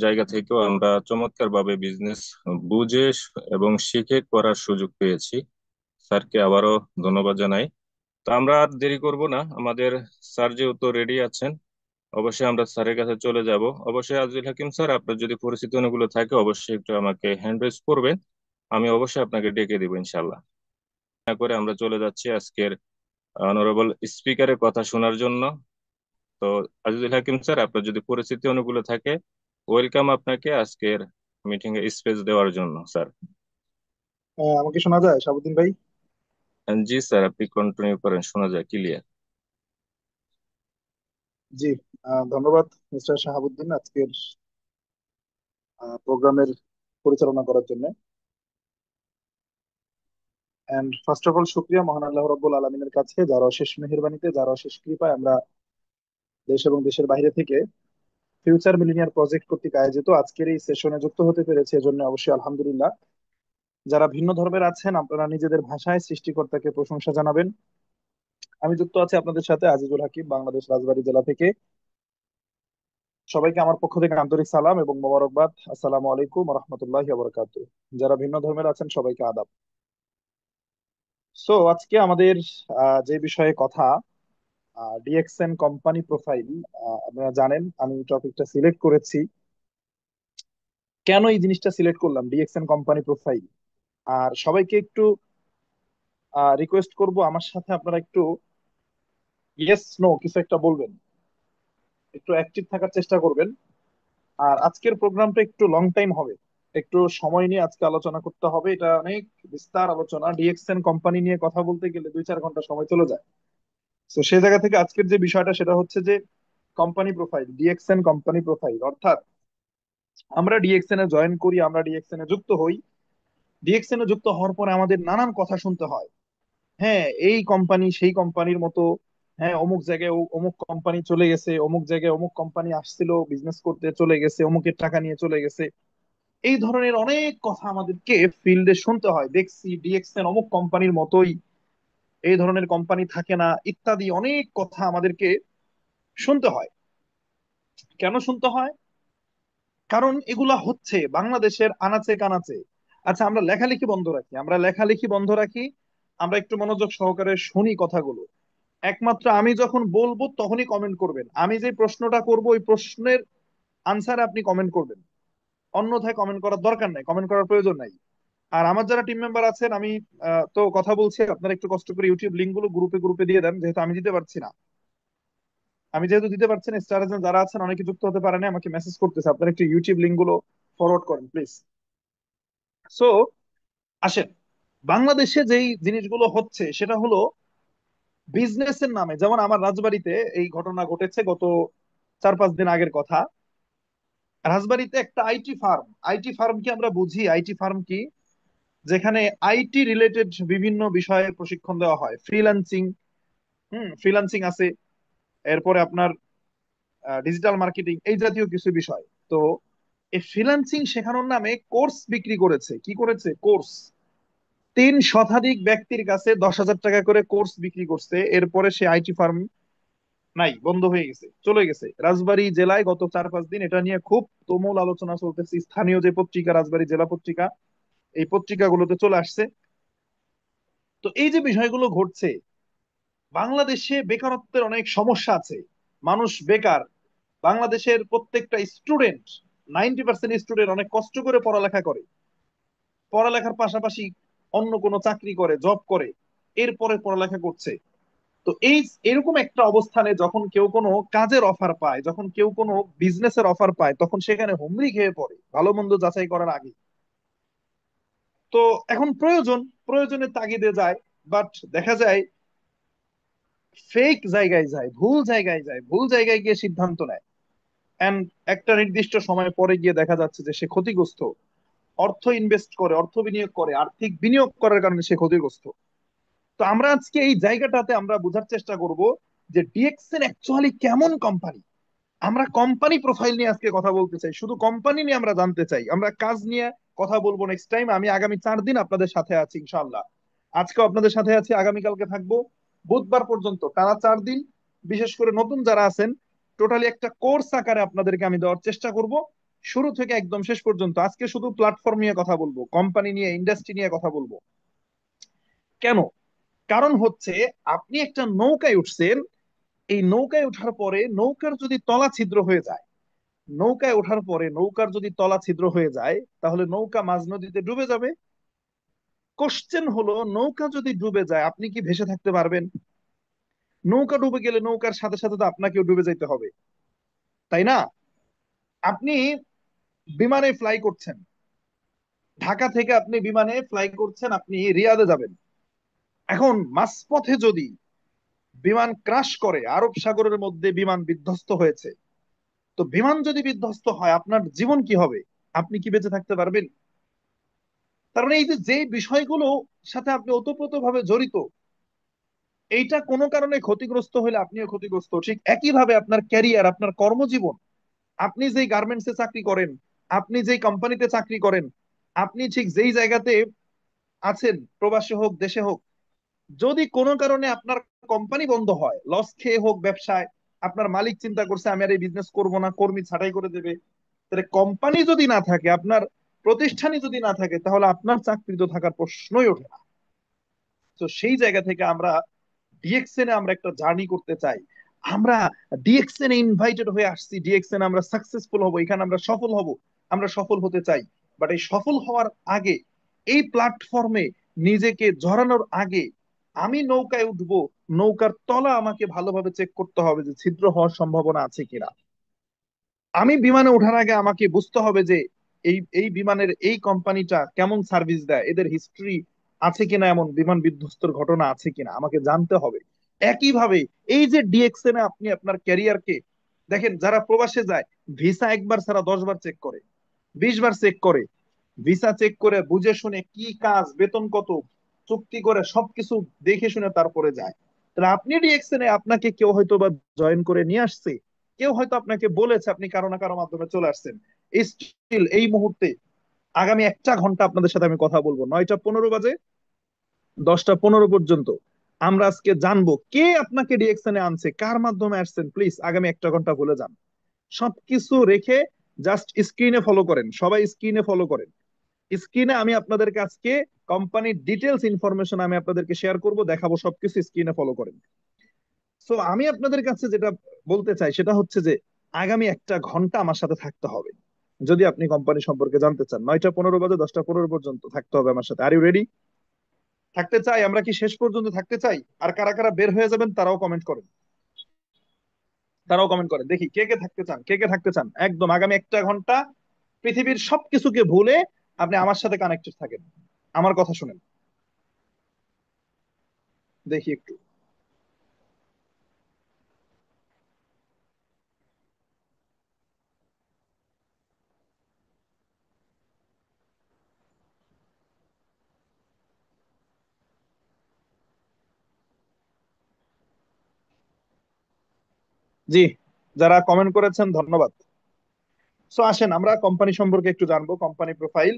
জায়গা থেকেও আমরা চমৎকার ভাবে বিজনেস বুঝে এবং শিখে করার সুযোগ পেয়েছি। স্যারকে আবারও ধন্যবাদ জানাই। তো আমরা আর দেরি করব না, আমাদের স্যার যেহেতু রেডি আছেন, অবশ্যই আমরা স্যারের কাছে চলে যাব। অবশ্যই আজিজুল হাকিম স্যার, আপনার যদি পরিচিত অনুগুলো থাকে অবশ্যই একটু আমাকে হ্যান্ড রেজ করবেন, আমি অবশ্যই আপনাকে ডেকে দিব ইনশাল্লাহ। না করে আমরা চলে যাচ্ছি আজকের অনারেবল স্পিকারের কথা শোনার জন্য। তো আজিজুল হাকিম স্যার, আপনার যদি পরিচিতি অনুকূলে থাকে, ওয়েলকাম আপনাকে আজকের মিটিং এ স্পেস দেওয়ার জন্য স্যার। আমাকে শোনা যায় শাহাবুদ্দিন ভাই? জি স্যার, আপনি কন্টিনিউ করেন, শোনা যায় ক্লিয়ার। জি। ধন্যবাদ মিস্টার শাহাবুদ্দিন আজকের প্রোগ্রামের পরিচালনা করার জন্য। এন্ড ফার্স্ট অফ অল শুক্রিয়া মহান আল্লাহ রব্বুল আলমিনের কাছে, যার অশেষ মেহেরবানিতে, যার অশেষ কৃপায় আমরা দেশ এবং দেশের বাইরে থেকে ফিউচার মিলিনিয়ার প্রজেক্ট কর্তৃক আয়োজিত আজকের এই সেশনে যুক্ত হতে পেরেছে, এজন্য অবশ্যই আলহামদুলিল্লাহ। যারা ভিন্ন ধর্মের আছেন আপনারা নিজেদের ভাষায় সৃষ্টিকর্তাকে প্রশংসা জানাবেন। আমি যুক্ত আছি আপনাদের সাথে আজিজুল হাকিম, বাংলাদেশ রাজবাড়ী জেলা থেকে। সবাইকে আমার পক্ষ থেকে আন্তরিক সালাম এবং মোবারকবাদ। আসসালামু আলাইকুম রহমতুল্লাহি বারাকাতুহু। যারা ভিন্ন ধর্মের আছেন সবাইকে আদাব। সো আজকে আমাদের যে বিষয়ে কথা, ডিএক্সএন কোম্পানি প্রোফাইল। আপনারা জানেন আমি টপিকটা সিলেক্ট করেছি। কেন এই জিনিসটা সিলেক্ট করলাম, ডিএক্সএন কোম্পানি প্রোফাইল? আর সবাইকে একটু রিকোয়েস্ট করব, আমার সাথে আপনারা একটু ইয়েস নো কিছু একটা বলবেন, একটু অ্যাক্টিভ থাকার চেষ্টা করবেন। আর আজকের প্রোগ্রামটা একটু লং টাইম হবে, একটু সময় নিয়ে আজকে আলোচনা করতে হবে। এটা অনেক বিস্তার আলোচনা, ডিএক্সএন কোম্পানি নিয়ে কথা বলতে গেলে 2-4 ঘন্টা সময় চলে যায়। তো সেই জায়গা থেকে আজকের যে বিষয়টা সেটা হচ্ছে যে company profile, DXN company profile, অর্থাৎ আমরা ডিএক্সএন এ জয়েন করি, আমরা ডিএক্সএন এ যুক্ত হই। ডিএক্সএন এ যুক্ত হওয়ার পরে আমাদের নানান কথা শুনতে হয়। হ্যাঁ, এই কোম্পানি সেই কোম্পানির মতো, হ্যাঁ অমুক জায়গায় অমুক কোম্পানি চলে গেছে, অমুক জায়গায় অমুক কোম্পানি আসছিল বিজনেস করতে চলে গেছে, অমুকের টাকা নিয়ে চলে গেছে। এই ধরনের অনেক কথা আমাদেরকে ফিল্ডে শুনতে হয়। দেখছি ডিএক্সএন অমুক কোম্পানির মতোই, এই ধরনের কোম্পানি থাকে না, ইত্যাদি অনেক কথা আমাদেরকে শুনতে হয়। কেন শুনতে হয়? কারণ এগুলা হচ্ছে বাংলাদেশের আনাচে কানাচে। আচ্ছা, আমরা লেখালেখি বন্ধ রাখি, আমরা লেখালেখি বন্ধ রাখি, আমরা একটু মনোযোগ সহকারে শুনি কথাগুলো। একমাত্র আমি যখন বলবো তখনই কমেন্ট করবেন। আমি যে প্রশ্নটা করব ওই প্রশ্নের আনসারে আপনি কমেন্ট করবেন, অন্যথায় কমেন্ট করার দরকার নাই, কমেন্ট করার প্রয়োজন নাই। আর আমার যারা টিম মেম্বার আছেন, আমি তো কথা বলছি, আপনারা একটু কষ্ট করে ইউটিউব লিঙ্ক গুলো গ্রুপে গ্রুপে দিয়ে দেন, যেহেতু আমি দিতে পারছি না। আমি যেহেতু দিতে পারছি না, স্টার যারা আছেন অনেকে যুক্ত হতে পারে না, আমাকে মেসেজ করতেছে, আপনারা একটু ইউটিউব লিঙ্ক গুলো ফরওয়ার্ড করেন প্লিজ। সো আসেন, বাংলাদেশে যেই জিনিসগুলো হচ্ছে সেটা হলো বিজনেসের নামে। যেমন আমার রাজবাড়িতে এই ঘটনা ঘটেছে গত 4-5 দিন আগের কথা। রাজবাড়িতে একটা আইটি ফার্ম, আইটি ফার্ম কি আমরা বুঝি? আইটি ফার্ম কি? যেখানে আইটি রিলেটেড বিভিন্ন বিষয়ে প্রশিক্ষণ দেওয়া হয়, ফ্রিল্যান্সিং। ফ্রিল্যান্সিং আছে, এরপরে আপনার ডিজিটাল মার্কেটিং, এই জাতীয় কিছু বিষয়। তো এই ফ্রিল্যান্সিং শেখানোর নামে কোর্স বিক্রি করেছে। কি করেছে? কোর্স। 3 শতাধিক ব্যক্তির কাছে 10,000 টাকা করে কোর্স বিক্রি করছে। এরপরে সে আইটি ফার্ম নাই, বন্ধ হয়ে গেছে, চলে গেছে। রাজবাড়ী জেলায় গত 4-5 দিন এটা নিয়ে খুব তুমুল আলোচনা চলতেছে। স্থানীয় যে পত্রিকা, রাজবাড়ী জেলা পত্রিকা, এই পত্রিকাগুলোতে চলে আসছে। তো এই যে বিষয়গুলো ঘটছে, বাংলাদেশে বেকারত্বের অনেক সমস্যা আছে, মানুষ বেকার। বাংলাদেশের প্রত্যেকটা স্টুডেন্ট, 90% স্টুডেন্ট অনেক কষ্ট করে পড়ালেখা করে, পড়ালেখার পাশাপাশি অন্য কোনো চাকরি করে, জব করে, এরপরে পড়ালেখা করছে। তো এই এরকম একটা অবস্থানে যখন কেউ কোনো কাজের অফার পায়, যখন কেউ কোনো বিজনেসের অফার পায়, তখন সেখানে হুমড়ি খেয়ে পড়ে ভালো মন্দ যাচাই করার আগে। তো এখন প্রয়োজনের তাগিদে যায়, বাট দেখা যায় ফেক জায়গায় যায়, ভুল জায়গায় যায়, ভুল জায়গায় গিয়ে সিদ্ধান্ত নেয়। এন্ড একটা নির্দিষ্ট সময় পরে গিয়ে দেখা যাচ্ছে যে সে ক্ষতিগ্রস্ত। অর্থ ইনভেস্ট করে, অর্থ বিনিয়োগ করে, আর্থিক বিনিয়োগ করার কারণে সে ক্ষতিগ্রস্ত। তো আমরা আজকে এই জায়গাটাতে আমরা বোঝার চেষ্টা করব যে ডিএক্সএন অ্যাকচুয়ালি কেমন কোম্পানি। আমরা কোম্পানি প্রোফাইল নিয়ে আজকে কথা বলতে চাই, শুধু কোম্পানি নিয়ে আমরা জানতে চাই, আমরা কাজ নিয়ে কথা বলবো নেক্সট টাইম। আমি আগামী 4 দিন আপনাদের সাথে আছি ইনশাআল্লাহ। আজকেও আপনাদের সাথে আছি, আগামীকালকে থাকবো, বুধবার পর্যন্ত টানা 4 দিন। বিশেষ করে নতুন যারা আছেন, টোটালি একটা কোর্স আকারে আপনাদেরকে আমি দেওয়ার চেষ্টা করব। শুরু থেকে একদম শেষ পর্যন্ত। আজকে শুধু প্ল্যাটফর্ম নিয়ে কথা বলবো, কোম্পানি নিয়ে, ইন্ডাস্ট্রি নিয়ে কথা বলবো। কেন? কারণ হচ্ছে, আপনি একটা নৌকায় উঠছেন, এই নৌকায় ওঠার পরে নৌকার যদি তলা ছিদ্র হয়ে যায়, নৌকায় ওঠার পরে নৌকার যদি তলা ছিদ্র হয়ে যায়, তাহলে নৌকা মাঝ নদীতে ডুবে যাবে। কোশ্চেন হলো, নৌকা যদি ডুবে যায় আপনি কি ভেসে থাকতে পারবেন? নৌকা ডুবে গেলে নৌকার সাথে সাথে তো আপনাকেও ডুবে যাইতে হবে, তাই না? আপনি বিমানে ফ্লাই করছেন, ঢাকা থেকে আপনি বিমানে ফ্লাই করছেন, আপনি রিয়াদে যাবেন। এখন মাঝপথে যদি বিমান ক্রাশ করে, আরব সাগরের মধ্যে বিমান বিধ্বস্ত হয়েছে, তো বিমান যদি বিধ্বস্ত হয় আপনার জীবন কি হবে? আপনি কি বেঁচে থাকতে পারবেন? তার মানে এই যে যে বিষয়গুলো সাথে আপনি ওতপ্রোত ভাবে জড়িত, এইটা কোনো কারণে ক্ষতিগ্রস্ত হলে আপনিও ক্ষতিগ্রস্ত। ঠিক একইভাবে আপনার ক্যারিয়ার, আপনার কর্মজীবন, আপনি যেই গার্মেন্টসে চাকরি করেন, আপনি যেই কোম্পানিতে চাকরি করেন, আপনি ঠিক যেই জায়গাতে আছেন, প্রবাসী হোক দেশে হোক, যদি কোনো কারণে আপনার কোম্পানি বন্ধ হয়, লস খেয়ে হোক ব্যবসায়, আপনার মালিক চিন্তা করছে আমি আর এই বিজনেস করবো না, কর্মী ছাঁটাই করে দেবে, তাহলে কোম্পানি যদি না থাকে, আপনার প্রতিষ্ঠানই যদি না থাকে, তাহলে আপনার চাকরি তো থাকার প্রশ্নই ওঠে না। তো সেই জায়গা থেকে আমরা ডিএক্সএন এ আমরা একটা জার্নি করতে চাই। আমরা ডিএক্সএন এ ইনভাইটেড হয়ে আসছি, ডিএক্সএন আমরা সাকসেসফুল হব, এখানে আমরা সফল হব, আমরা সফল হতে চাই। বাট এই সফল হওয়ার আগে, এই প্ল্যাটফর্মে নিজেকে জড়ানোর আগে, আমি নৌকায় উঠবো, নৌকার তলা আমাকে ভালোভাবে চেক করতে হবে যে ছিদ্র হওয়ার সম্ভাবনা আছে কিনা। আমি বিমানে ওঠার আগে আমাকে বুঝতে হবে যে এই এই বিমানের এই কোম্পানিটা কেমন সার্ভিস দেয়, এদের হিস্ট্রি আছে কিনা, এমন বিমান বিধ্বস্তর ঘটনা আছে কিনা আমাকে জানতে হবে। একইভাবে এই যে ডিএক্সএন এ আপনি আপনার ক্যারিয়ারকে দেখেন, যারা প্রবাসে যায়, ভিসা একবার ছাড়া 10 বার চেক করে, 20 বার চেক করে, ভিসা চেক করে বুঝে শুনে কি কাজ, বেতন কত, চুক্তি করে সবকিছু দেখে শুনে তারপরে যায়। তাহলে আপনি ডিএক্সএন এ আপনাকে কেউ হয়তো বা জয়েন করে নিয়ে আসছে, কেউ হয়তো আপনাকে বলেছে, আপনি কারো না কারো মাধ্যমে চলে আসছেন। স্টিল এই মুহূর্তে আগামী 1টা ঘন্টা আপনাদের সাথে আমি কথা বলবো, 9টা 15 বাজে 10টা 15 পর্যন্ত আমরা আজকে জানবো কে আপনাকে ডিএক্সএন এ আনছে, কার মাধ্যমে আসছেন। প্লিজ আগামী 1টা ঘন্টা ভুলে যান, সবকিছু রেখে জাস্ট স্ক্রিনে ফলো করেন, সবাই স্ক্রিনে ফলো করেন। স্ক্রিনে আমি আপনাদেরকে আজকে কোম্পানির ডিটেলস ইনফরমেশন আমি আপনাদেরকে শেয়ার করব, দেখাবো, সবকিছু স্ক্রিনে ফলো করেন। সো আমি আপনাদের কাছে যেটা বলতে চাই সেটা হচ্ছে যে আগামী 1টা ঘন্টা আমার সাথে থাকতে হবে, যদি আপনি কোম্পানি সম্পর্কে জানতে চান। 9টা 15 বাজে 10টা 15 পর্যন্ত থাকতে হবে আমার সাথে। Are you ready? থাকতে চাই, আমরা কি শেষ পর্যন্ত থাকতে চাই? আর কারা কারা বের হয়ে যাবেন তারাও কমেন্ট করেন, তারাও কমেন্ট করেন, দেখি কে কে থাকতে চান, কে কে থাকতে চান। একদম আগামী 1টা ঘন্টা পৃথিবীর সবকিছুকে ভুলে আপনি আমার সাথে কানেক্টেড থাকেন, আমার কথা শুনেন। দেখি একটু। জি, যারা কমেন্ট করেছেন ধন্যবাদ। সো আসেন আমরা কোম্পানি সম্পর্কে একটু জানবো, company profile.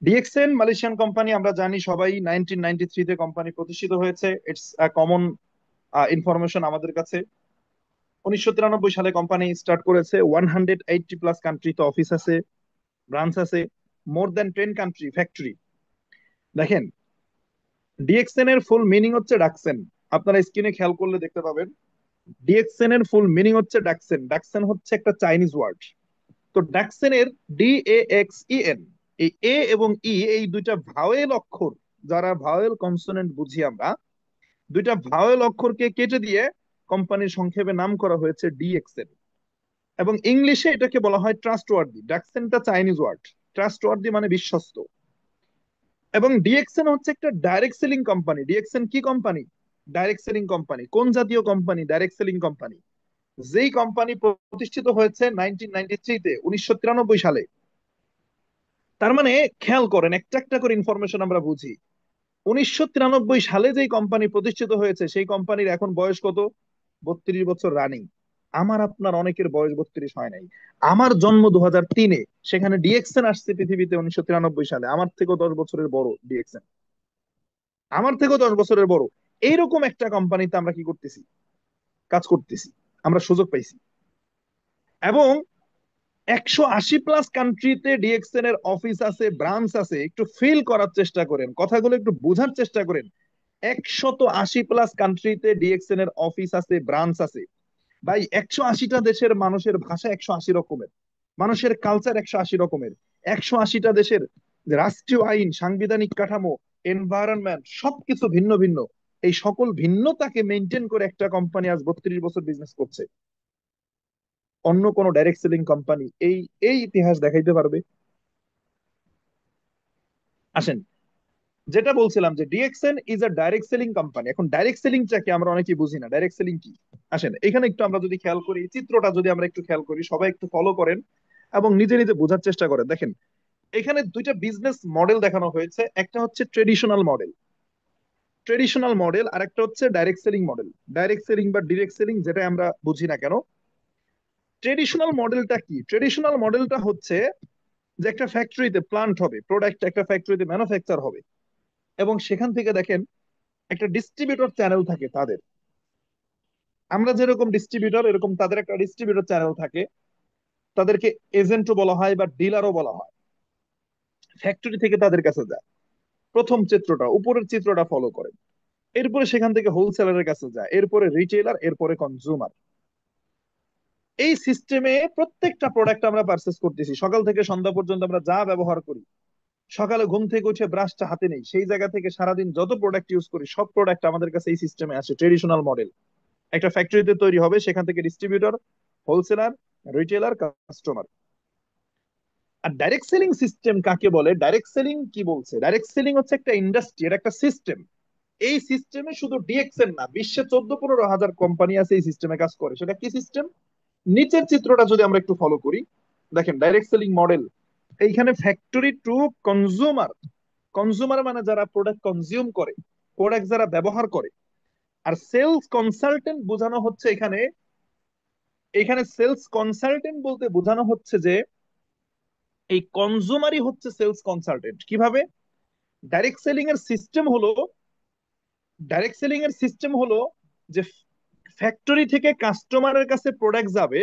DXN Malaysian company, আমরা জানি সবাই 1993-তে কোম্পানি প্রতিষ্ঠিত হয়েছে। ইটস আ কমন ইনফরমেশন আমাদের কাছে। 1993 সালে কোম্পানি স্টার্ট করেছে। 180+ কান্ট্রিতে অফিস আছে, ব্রাঞ্চ আছে, মোর দ্যান 10 কান্ট্রি ফ্যাক্টরি। দেখেন, ডিএক্সএন এর ফুল মিনিং হচ্ছে ডাকসেন। আপনারা স্ক্রিনে খেয়াল করলে দেখতে পাবেন, ডিএক্সএন এর ফুল মিনিং হচ্ছে ডাকসেন। ডাকসেন হচ্ছে একটা চাইনিজ ওয়ার্ড। তো ডাকসেনের DAXEN, এই এ এবং ই, এই দুইটা ভাওয়েল অক্ষর, যারা ভাওয়েল কনসোনেন্ট বুঝি আমরা, দুইটা ভাওয়েল অক্ষরকে কেটে দিয়ে কোম্পানির সংক্ষেপে নাম করা হয়েছে ডিএক্সএন। এবং ইংলিশে এটাকে বলা হয় ট্রাস্টওয়ার্দি। ডাকসেনটা চাইনিজ ওয়ার্ড, ট্রাস্টওয়ার্দি মানে বিশ্বস্ত। এবং ডিএক্সএন হচ্ছে একটা ডাইরেক্ট সেলিং কোম্পানি। ডিএক্সএন কি কোম্পানি? Direct selling company. কোন জাতীয় কোম্পানি? Direct selling company. যেই কোম্পানি প্রতিষ্ঠিত হয়েছে 1993-তে, 1993 সালে। তার মানে খেয়াল করেন, একটা একটা করে ইনফরমেশন আমরা বুঝি। 1993 সালে যেই কোম্পানি প্রতিষ্ঠিত হয়েছে, সেই কোম্পানির এখন বয়স কত? 32 বছর রানিং। আমার আপনার অনেকের বয়স 32 হয় নাই। আমার জন্ম 2003-এ, সেখানে ডিএক্সএন আসছে পৃথিবীতে 1993 সালে। আমার থেকেও 10 বছরের বড় ডিএক্সএন, আমার থেকেও 10 বছরের বড়। এইরকম একটা কোম্পানিতে আমরা কি করতেছি? কাজ করতেছি, আমরা সুযোগ পাইছি। এবং 180+ কান্ট্রিতে ডিএক্সএন এর অফিস আছে, ব্রাঞ্চ আছে। একটু ফিল করার চেষ্টা করেন, কথাগুলো একটু বোঝার চেষ্টা করেন। 180+ কান্ট্রিতে ডিএক্সএন এর অফিস আছে, ব্রাঞ্চ আছে। ভাই, 180টা দেশের মানুষের ভাষা 180 রকমের, মানুষের কালচার 180 রকমের। 180টা দেশের রাষ্ট্রীয় আইন, সাংবিধানিক কাঠামো, এনভায়রনমেন্ট সবকিছু ভিন্ন ভিন্ন। এই সকল ভিন্নতাকে মেনটেন করে একটা কোম্পানি আজ 32 বছর বিজনেস করছে। অন্য কোন ডাইরেক্ট সেলিং কোম্পানি এই এই ইতিহাস দেখাইতে পারবে? আসেন, যেটা বলছিলাম যে DXN is a direct selling company. এখন ডাইরেক্ট সেলিংটা কি আমরা অনেকেই বুঝি না, ডাইরেক্ট সেলিং কি। আসেন এখানে একটু আমরা যদি খেয়াল করি, চিত্রটা যদি আমরা একটু খেয়াল করি, সবাই একটু ফলো করেন এবং নিজে নিজে বোঝার চেষ্টা করেন। দেখেন, এখানে দুইটা বিজনেস মডেল দেখানো হয়েছে। একটা হচ্ছে ট্রেডিশনাল মডেল, আর একটা হচ্ছে direct selling model. Direct selling বা ডিরেক্ট সেলিং যেটা আমরা বুঝি না কেন, ট্রেডিশনাল মডেলটা কি? ট্রেডিশনাল মডেলটা হচ্ছে যে একটা ফ্যাক্টরিতে প্লান্ট হবে, প্রোডাক্ট একটা ফ্যাক্টরিতে ম্যানুফ্যাকচার হবে, এবং সেখান থেকে দেখেন একটা ডিস্ট্রিবিউটর চ্যানেল থাকে তাদের। আমরা যেরকম ডিস্ট্রিবিউটর, এরকম তাদের একটা ডিস্ট্রিবিউটর চ্যানেল থাকে। তাদেরকে এজেন্টও বলা হয় বা ডিলারও বলা হয়। ফ্যাক্টরি থেকে তাদের কাছে যায়। প্রথম চিত্রটা, উপরের চিত্রটা ফলো করেন। এরপরে সেখান থেকে হোলসেলারের কাছে যায়, এরপরে রিটেলার, এরপরে কনজিউমার। এই সিস্টেমে প্রত্যেকটা প্রোডাক্ট আমরা পারচেস করতেছি। সকাল থেকে সন্ধ্যা পর্যন্ত আমরা যা ব্যবহার করি, সকালে ঘুম থেকে উঠে ব্রাশটা হাতে নেই, সেই জায়গা থেকে সারাদিন যত প্রোডাক্ট ইউজ করি, সব প্রোডাক্ট আমাদের কাছে এই সিস্টেমে আসে। ট্রেডিশনাল মডেল, একটা ফ্যাক্টরিতে তৈরি হবে, সেখান থেকে ডিস্ট্রিবিউটর, হোলসেলার, রিটেলার, কাস্টমার। আর ডাইরেক্ট সেলিং সিস্টেম কাকে বলে? ডাইরেক্ট সেলিং কি বলছে? ডাইরেক্ট সেলিং হচ্ছে একটা ইন্ডাস্ট্রি, এর একটা সিস্টেম। এই সিস্টেমে শুধু ডিএক্সএন না, বিশ্বে 14-15 হাজার কোম্পানি আছে এই সিস্টেমে কাজ করে। সেটা কি সিস্টেম? নিচের চিত্রটা যদি আমরা একটু ফলো করি, দেখেন ডাইরেক্ট সেলিং মডেল। এইখানে ফ্যাক্টরি টু কনজিউমার। কনজিউমার মানে যারা প্রোডাক্ট কনজিউম করে, প্রোডাক্ট যারা ব্যবহার করে। আর সেলস কনসালটেন্ট বোঝানো হচ্ছে এখানে, এখানে সেলস কনসালটেন্ট বলতে বোঝানো হচ্ছে যে এই কনজিউমারই হচ্ছে সেলস কনসালটেন্ট। কিভাবে? ডাইরেক্ট সেলিং এর সিস্টেম হলো, ডাইরেক্ট সেলিং এর সিস্টেম হলো যে ফ্যাক্টরি থেকে কাস্টমারের কাছে প্রোডাক্ট যাবে,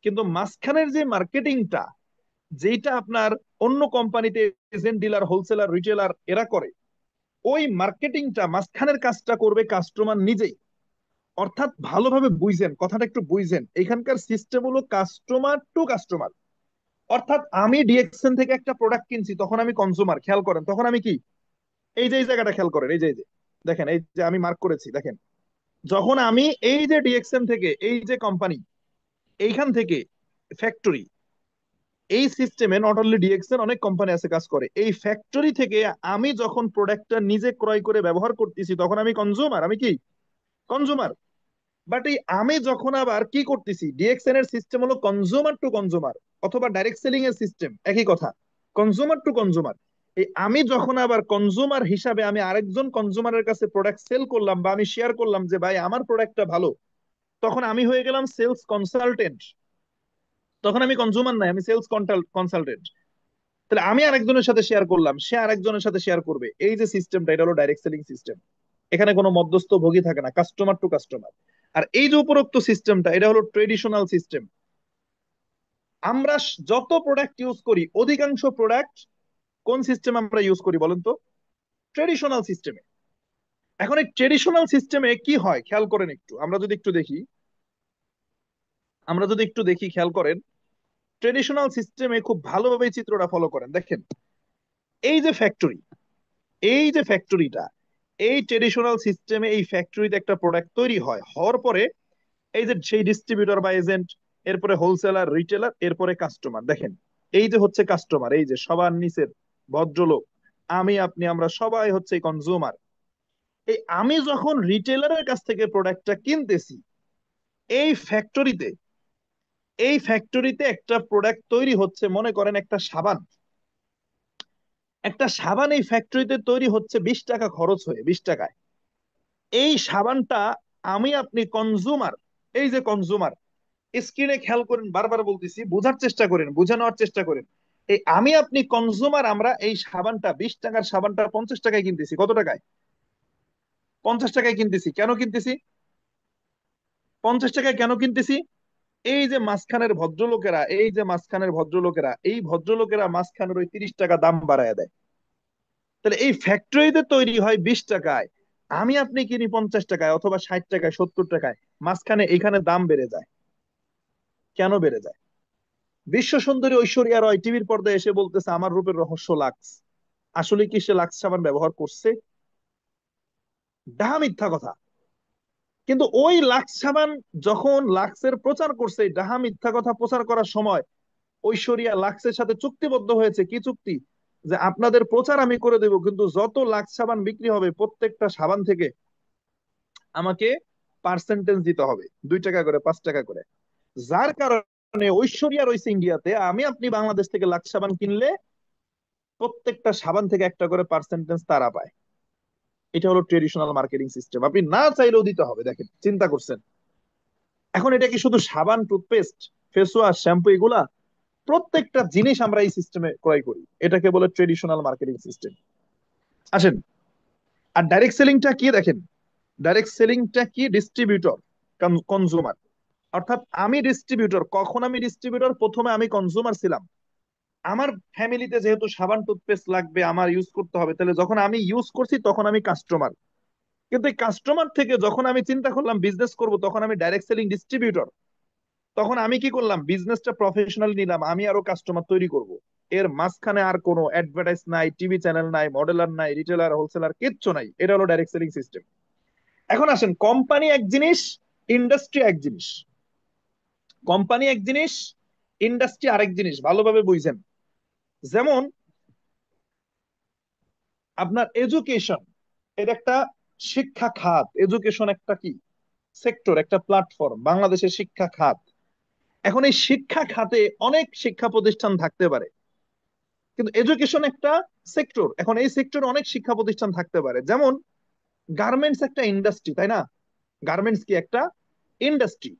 কিন্তু মাঝখানের যে মার্কেটিংটা, যেটা আপনার অন্য কোম্পানিতে এজেন্ট, ডিলার, হোলসেলার, রিটেলার এরা করে, ওই মার্কেটিংটা, মাঝখানের কাজটা করবে কাস্টমার নিজেই। অর্থাৎ ভালোভাবে বুঝছেন কথাটা, একটু বুঝছেন, এখানকার সিস্টেম হলো কাস্টমার টু কাস্টমার। অর্থাৎ আমি ডিএক্সএন থেকে একটা প্রোডাক্ট কিনছি, তখন আমি কনজিউমার, খেয়াল করেন, তখন আমি কি, এই যে এই জায়গাটা খেয়াল করেন, এই যে দেখেন, এই যে আমি মার্ক করেছি দেখেন, যখন আমি এই যে ডিএক্সএন থেকে, এই যে কোম্পানি, এইখান থেকে ফ্যাক্টরি, এই সিস্টেমে নট অনলি ডিএক্সএন, অনেক কোম্পানি আছে কাজ করে। এই ফ্যাক্টরি থেকে আমি যখন প্রোডাক্টটা নিজে ক্রয় করে ব্যবহার করতেছি, তখন আমি কনজিউমার, আমি কি কনজিউমার। বাট এই আমি যখন আবার কি করতেছি, ডিএক্সএন এর সিস্টেম হলো কনজিউমার টু কনজিউমার, অথবা ডাইরেক্ট সেলিং এর সিস্টেম একই কথা, কনজিউমার টু কনজিউমার। এই আমি যখন আবার কনজিউমার হিসাবে আমি আরেকজন কনজিউমারের কাছে প্রোডাক্ট সেল করলাম, বা আমি শেয়ার করলাম যে ভাই আমার প্রোডাক্টটা ভালো, তখন আমি হয়ে গেলাম সেলস কনসালটেন্ট। তখন আমি কনজিউমার নাই, আমি সেলস কনসালটেন্ট। তাহলে আমি আরেকজনের সাথে শেয়ার করলাম, সে আরেকজনের সাথে শেয়ার করবে। এই যে সিস্টেমটা, এটা হলো ডাইরেক্ট সেলিং সিস্টেম। এখানে কোনো মধ্যস্থ ভোগী থাকে না, কাস্টমার টু কাস্টমার। আর এই যে উপরোক্ত সিস্টেমটা, এটা হলো ট্রেডিশনাল সিস্টেম। আমরা যত প্রোডাক্ট ইউজ করি, অধিকাংশ প্রোডাক্ট কোন সিস্টেম আমরা ইউজ করি বলেন তো? ট্রেডিশনাল সিস্টেমে। এখন এই ট্রেডিশনাল সিস্টেমে কি হয় খেয়াল করেন একটু, আমরা যদি একটু দেখি খেয়াল করেন, ট্রেডিশনাল সিস্টেমে খুব ভালোভাবে এই চিত্রটা ফলো করেন। দেখেন, এই যে ফ্যাক্টরি, এই যে ফ্যাক্টরিটা, এই ট্রেডিশনাল সিস্টেমে এই ফ্যাক্টরিতে একটা প্রোডাক্ট তৈরি হয়, হওয়ার পরে এই যে সেই ডিস্ট্রিবিউটর বা এজেন্ট, এরপরে হোলসেলার, রিটেলার, এরপরে কাস্টমার। দেখেন, এই যে হচ্ছে কাস্টমার, এই যে সবার নিচের ভদ্রলোক, আমি, আপনি, আমরা সবাই হচ্ছে কনজিউমার। এই আমি যখন রিটেলারের কাছ থেকে প্রোডাক্টটা কিনতেছি, এই ফ্যাক্টরিতে, এই ফ্যাক্টরিতে একটা প্রোডাক্ট তৈরি হচ্ছে, মনে করেন একটা সাবান। একটা সাবান এই ফ্যাক্টরিতে তৈরি হচ্ছে 20 টাকা খরচ হয়ে, 20 টাকায়। এই সাবানটা আমি, আপনি কনজিউমার, এই যে কনজিউমার, স্ক্রিনে খেয়াল করেন, বারবার বলতেছি, বোঝার চেষ্টা করেন, বুঝে নেওয়ার চেষ্টা করেন। এই আমি, আপনি কনজিউমার, আমরা এই সাবানটা, 20 টাকার সাবানটা 50 টাকায় কিনতেছি। কত টাকায়? 50 টাকায় কিনতেছি। কেন কিনতেছি? 50 টাকায় কেন কিনতেছি? এই যে মাঝখানের ভদ্রলোকেরা, এই ভদ্রলোকেরা মাঝখানের ওই 30 টাকা দাম বাড়ায় দেয়। তাহলে এই ফ্যাক্টরিতে তৈরি হয় 20 টাকায়, আমি আপনি কিনি 50 টাকায় অথবা 60 টাকায়, 70 টাকায়, মাঝখানে এখানে দাম বেড়ে যায়। কেন বেড়ে যায়? বিশ্ব সুন্দরী ঐশ্বরিয়া রয় টিভির পর্দায় এসে বলতেছে আমার রূপের রহস্য লাক্স। আসলে কি সে লাক্স সাবান ব্যবহার করছে? ডাহা মিথ্যা কথা। কিন্তু ওই লাক্স সাবান যখন লাক্সের প্রচার করছে, এই ডাহা মিথ্যা কথা প্রচার করার সময় ঐশ্বরিয়া লাক্সের সাথে চুক্তিবদ্ধ হয়েছে। কি চুক্তি? যে আপনাদের প্রচার আমি করে দেব, কিন্তু যত লাক্স সাবান বিক্রি হবে প্রত্যেকটা সাবান থেকে আমাকে পার্সেন্টেজ দিতে হবে, 2 টাকা করে, 5 টাকা করে। যার কারণে ঐশ্বরিয়া রয়েছে ইন্ডিয়াতে, আমি আপনি বাংলাদেশ থেকে লাক্স সাবান কিনলে প্রত্যেকটা সাবান থেকে একটা করে পার্সেন্টেজ তারা পায়। এটা হলো ট্রেডিশনাল মার্কেটিং সিস্টেম, আপনি না চাইলেও দিতে হবে। দেখেন, চিন্তা করছেন? এখন এটা কি শুধু সাবান, টুথপেস্ট, ফেস ওয়াশ, শ্যাম্পু এগুলা? প্রত্যেকটা জিনিস আমরা এই সিস্টেমে ক্রয় করি। এটাকে বলে ট্রেডিশনাল মার্কেটিং সিস্টেম। আসেন, আর ডাইরেক্ট সেলিংটা কি দেখেন। ডাইরেক্ট সেলিংটা কি? Distributor, consumer. অর্থাৎ আমি ডিস্ট্রিবিউটর। কখন আমি ডিস্ট্রিবিউটর? প্রথমে আমি কনজুমার ছিলাম। আমার ফ্যামিলিতে যেহেতু সাবান টুথপেস্ট লাগবে, আমার ইউজ করতে হবে, তাহলে যখন আমি ইউজ করছি তখন আমি কাস্টমার। কিন্তু এই কাস্টমার থেকে যখন আমি চিন্তা করলাম বিজনেস করব, তখন আমি ডাইরেক্ট সেলিং ডিস্ট্রিবিউটর। তখন আমি কি করলাম? বিজনেসটা প্রফেশনাল নিলাম, আমি আরো কাস্টমার তৈরি করব। এর মাঝখানে আর কোনো অ্যাডভার্টাইজ নাই, টিভি চ্যানেল নাই, মডেলার নাই, রিটেলার, হোলসেলার কিচ্ছু নাই। এটা হলো ডাইরেক্ট সেলিং সিস্টেম। এখন আসেন, কোম্পানি এক জিনিস, ইন্ডাস্ট্রি এক জিনিস। কোম্পানি এক জিনিস, ইন্ডাস্ট্রি আরেক জিনিস, ভালোভাবে বুঝছেন? যেমন আপনার এডুকেশন, এটা একটা শিক্ষা খাত। এডুকেশন একটা কি সেক্টর, একটা প্ল্যাটফর্ম, বাংলাদেশের শিক্ষা খাত। এখন এই শিক্ষা খাতে অনেক শিক্ষা প্রতিষ্ঠান থাকতে পারে, কিন্তু এডুকেশন একটা সেক্টর। এখন এই সেক্টরে অনেক শিক্ষা প্রতিষ্ঠান থাকতে পারে। যেমন গার্মেন্টস একটা ইন্ডাস্ট্রি, তাই না? গার্মেন্টস কি একটা ইন্ডাস্ট্রি?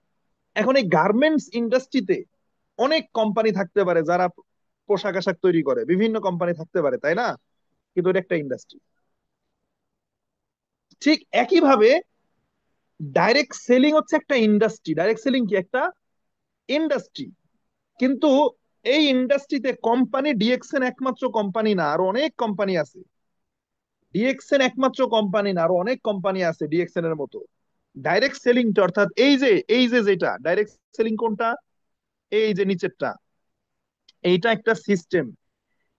এখন এই গার্মেন্টস ইন্ডাস্ট্রিতে অনেক কোম্পানি থাকতে পারে যারা পোশাক আশাক তৈরি করে, বিভিন্ন কোম্পানি থাকতে পারে, তাই না? কিন্তু এটা একটা ইন্ডাস্ট্রি। ঠিক একইভাবে ডাইরেক্ট সেলিং হচ্ছে একটা ইন্ডাস্ট্রি। ডাইরেক্ট সেলিং কি একটা ইন্ডাস্ট্রি। কিন্তু এই ইন্ডাস্ট্রিতে কোম্পানি ডিএক্সএন একমাত্র কোম্পানি না, আরো অনেক কোম্পানি আছে। ডিএক্সএন একমাত্র কোম্পানি না, আরো অনেক কোম্পানি আছে ডিএক্সএন এর মতো। ডাইরেক্ট সেলিংটা অর্থাৎ এই যে যেটা ডাইরেক্ট সেলিং, কোনটা? এই যে নিচেরটা, এইটা একটা সিস্টেম।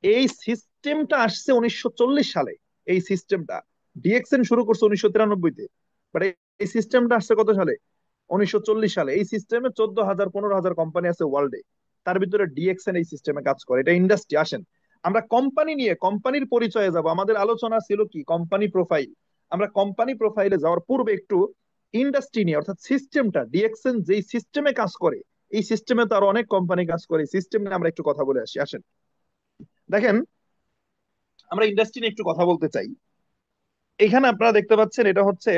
এই সিস্টেমটা আসছে 1940 সালে। এই সিস্টেমটা ডিএক্সএন শুরু করছে 1993-তে, বাট এই সিস্টেমটা আসছে কত সালে? 1940 সালে। এই সিস্টেমে 14,000 15,000 কোম্পানি আছে ওয়ার্ল্ডে। তার ভিতরে ডিএক্সএন এই সিস্টেমে কাজ করে। এটা ইন্ডাস্ট্রি। আসেন, আমরা কোম্পানি নিয়ে কোম্পানির পরিচয়ে যাব। আমাদের আলোচনা ছিল কি? Company profile. আমরা কোম্পানি প্রোফাইলে যাওয়ার পূর্বে একটু ইন্ডাস্ট্রি নিয়ে, অর্থাৎ সিস্টেমটা, ডিএক্সএন যেই সিস্টেমে কাজ করে, এই সিস্টেমে তো আরো অনেক কোম্পানি কাজ করে, সিস্টেম নিয়ে আমরা একটু কথা বলে আসি। আসেন, দেখেন, আমরা ইন্ডাস্ট্রি নিয়ে একটু কথা বলতে চাই। এখানে আপনারা দেখতে পাচ্ছেন, এটা হচ্ছে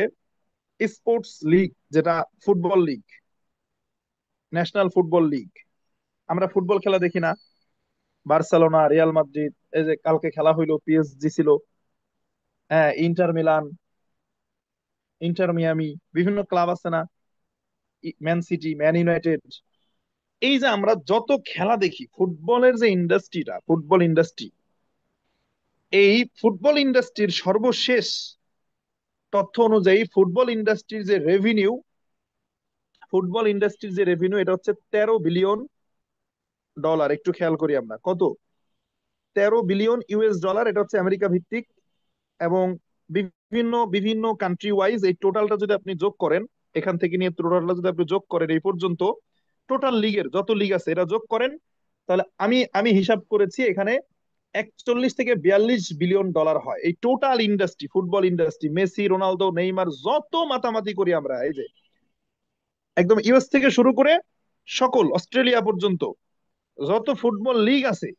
স্পোর্টস লিগ, যেটা football league, national football league. আমরা ফুটবল খেলা দেখি না? বার্সেলোনা, রিয়াল মাদ্রিদ, এই যে কালকে খেলা হইলো, পিএসজি ছিল, হ্যাঁ, ইন্টার মিলান, ইন্টার মিয়ামি, বিভিন্ন ক্লাব আছে না? Man city, man United. এই যে আমরা যত খেলা দেখি, ফুটবলের যে ইন্ডাস্ট্রিটা, ফুটবল ইন্ডাস্ট্রি, এই ফুটবল ইন্ডাস্ট্রির সর্বশেষ তথ্য অনুযায়ী ফুটবল ইন্ডাস্ট্রির যে রেভিনিউ, এটা হচ্ছে 13 বিলিয়ন ডলার। একটু খেয়াল করি আমরা, কত? 13 বিলিয়ন ইউএস ডলার। এটা হচ্ছে আমেরিকা ভিত্তিক। এবং বিভিন্ন বিভিন্ন কান্ট্রি ওয়াইজ এই টোটালটা যদি আপনি যোগ করেন, এখান থেকে নিয়ে টোটালটা যদি আপনি যোগ করেন এই পর্যন্ত, টোটাল লিগের যত লিগ আছে এটা যোগ করেন, তাহলে আমি আমি হিসাব করেছি এখানে 41 থেকে 42 বিলিয়ন ডলার হয়। এই total industry, football industry, Messi, Ronaldo, Neymar, যত মাতামাতি করি আমরা, এই যে একদম ইউএস থেকে শুরু করে সকল অস্ট্রেলিয়া পর্যন্ত যত ফুটবল লিগ আছে,